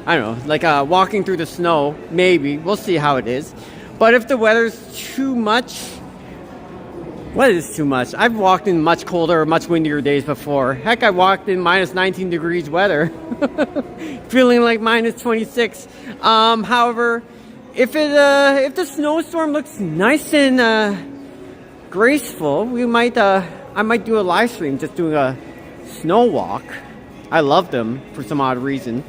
I don't know, like walking through the snow, maybe. We'll see how it is. But if the weather's too much, what is too much? I've walked in much colder, much windier days before. Heck, I walked in minus 19 degrees weather. Feeling like minus 26. However, if the snowstorm looks nice and graceful, we might I might do a live stream just doing a snow walk. I love them for some odd reason.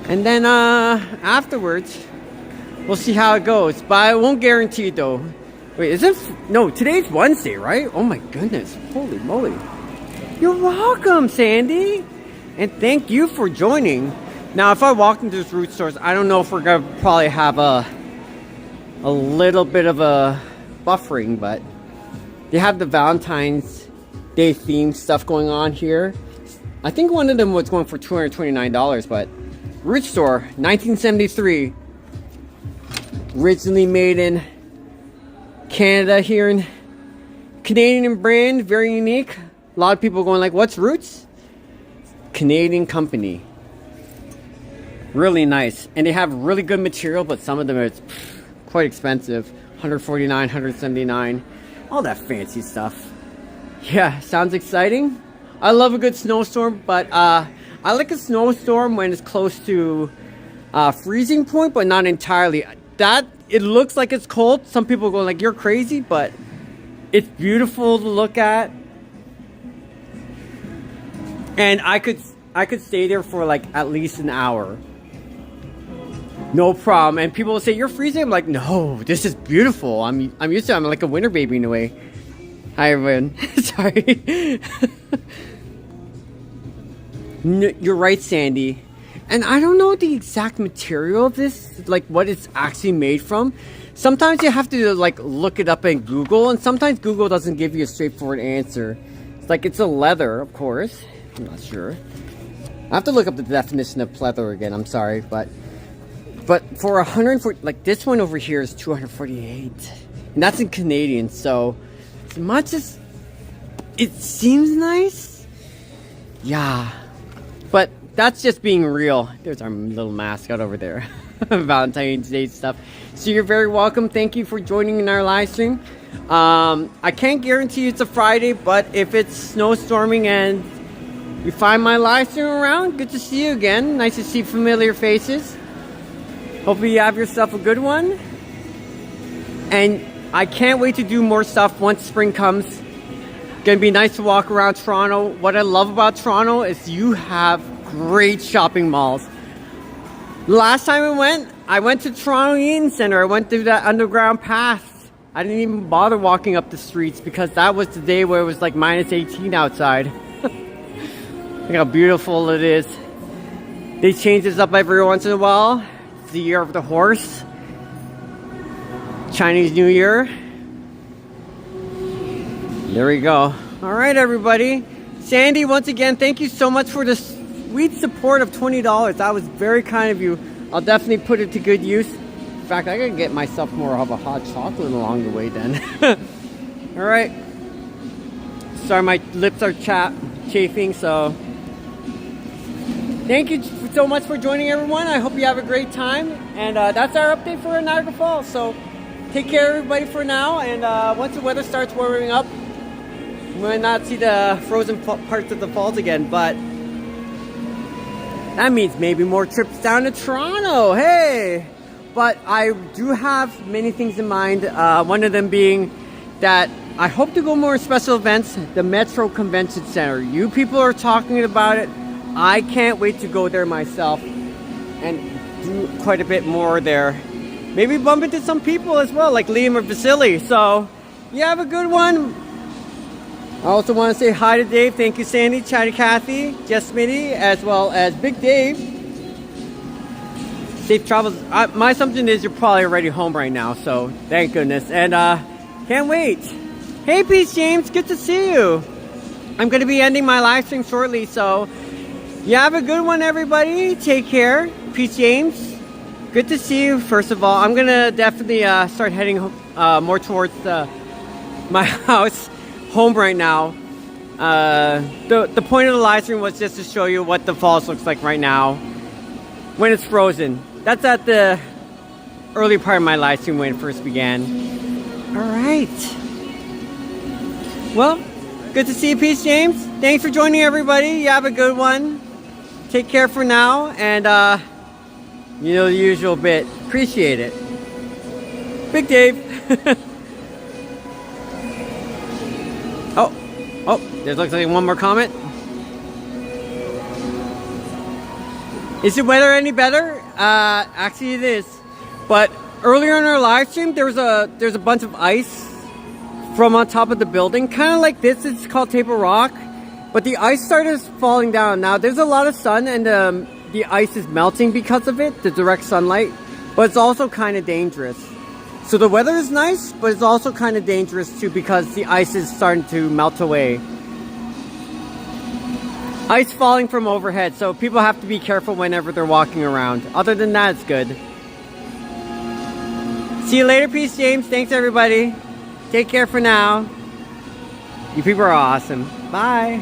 And then afterwards, we'll see how it goes. But I won't guarantee it though. Wait, is this? No, today's Wednesday, right? Oh my goodness. Holy moly. You're welcome, Sandy. And thank you for joining. Now, if I walked into this root stores, I don't know if we're going to probably have a little bit of a buffering, but they have the Valentine's Day themed stuff going on here. I think one of them was going for $229, but root store, 1973. Originally made in Canada here in Canadian brand, very unique. A lot of people going like, what's Roots? Canadian company. Really nice. And they have really good material, but some of them are quite expensive. $149, $179. All that fancy stuff. Yeah, sounds exciting. I love a good snowstorm, but I like a snowstorm when it's close to freezing point, but not entirely. It looks like it's cold. Some people go like, you're crazy, but it's beautiful to look at. And I could stay there for like at least an hour. No problem. And people will say, you're freezing? I'm like, no, this is beautiful. I'm used to it. I'm like a winter baby in a way. Hi everyone. Sorry. You're right, Sandy. And I don't know the exact material of this, like what it's actually made from. Sometimes you have to like look it up in Google, and sometimes Google doesn't give you a straightforward answer. It's like it's a leather, of course. I'm not sure. I have to look up the definition of pleather again. I'm sorry, but for 140, like this one over here is 248, and that's in Canadian. So as much as it seems nice, yeah, but that's just being real. There's our little mascot over there. Valentine's Day stuff. So you're very welcome. Thank you for joining in our live stream. I can't guarantee it's a Friday, but if it's snowstorming and you find my live stream around, good to see you again. Nice to see familiar faces. Hopefully you have yourself a good one. And I can't wait to do more stuff once spring comes. Gonna be nice to walk around Toronto. What I love about Toronto is you have great shopping malls. Last time I went to Toronto Eaton Center. I went through that underground path. I didn't even bother walking up the streets because that was the day where it was like minus 18 outside. Look how beautiful it is. They change this up every once in a while. It's the year of the horse. Chinese New Year. There we go. All right, everybody. Sandy, once again, thank you so much for the sweet support of $20. That was very kind of you. I'll definitely put it to good use. In fact, I gotta get myself more of a hot chocolate along the way then. All right. Sorry, my lips are chafing, so thank you so much for joining, everyone. I hope you have a great time. And that's our update for Niagara Falls. So take care, everybody, for now. And once the weather starts warming up, we might not see the frozen parts of the falls again. But that means maybe more trips down to Toronto. Hey! But I do have many things in mind. One of them being that I hope to go more special events. The Metro Convention Center. You people are talking about it. I can't wait to go there myself and do quite a bit more there. Maybe bump into some people as well, like Liam or Vasily. So, you have a good one. I also want to say hi to Dave. Thank you, Sandy, Chatty Cathy, Jess Smitty, as well as Big Dave. Safe travels. My assumption is you're probably already home right now, so thank goodness. And can't wait. Hey, Peace James, good to see you. I'm going to be ending my live stream shortly, so you have a good one, everybody. Take care. Peace James, good to see you. First of all, I'm going to definitely start heading more towards my house, home right now. The point of the live stream was just to show you what the falls looks like right now when it's frozen. That's at the early part of my live stream when it first began. All right. Well, good to see you, Peace James. Thanks for joining, everybody. You have a good one. Take care for now, and you know the usual bit. Appreciate it. Big Dave. Oh, there looks like one more comment. Is the weather any better? Actually it is. But earlier in our live stream, there's a bunch of ice from on top of the building. Kind of like this, it's called Table Rock. But the ice started falling down. Now there's a lot of sun and the ice is melting because of it, the direct sunlight. But it's also kind of dangerous. So the weather is nice, but it's also kind of dangerous too because the ice is starting to melt away. Ice falling from overhead, so people have to be careful whenever they're walking around. Other than that, it's good. See you later, Peace James. Thanks, everybody. Take care for now. You people are awesome. Bye.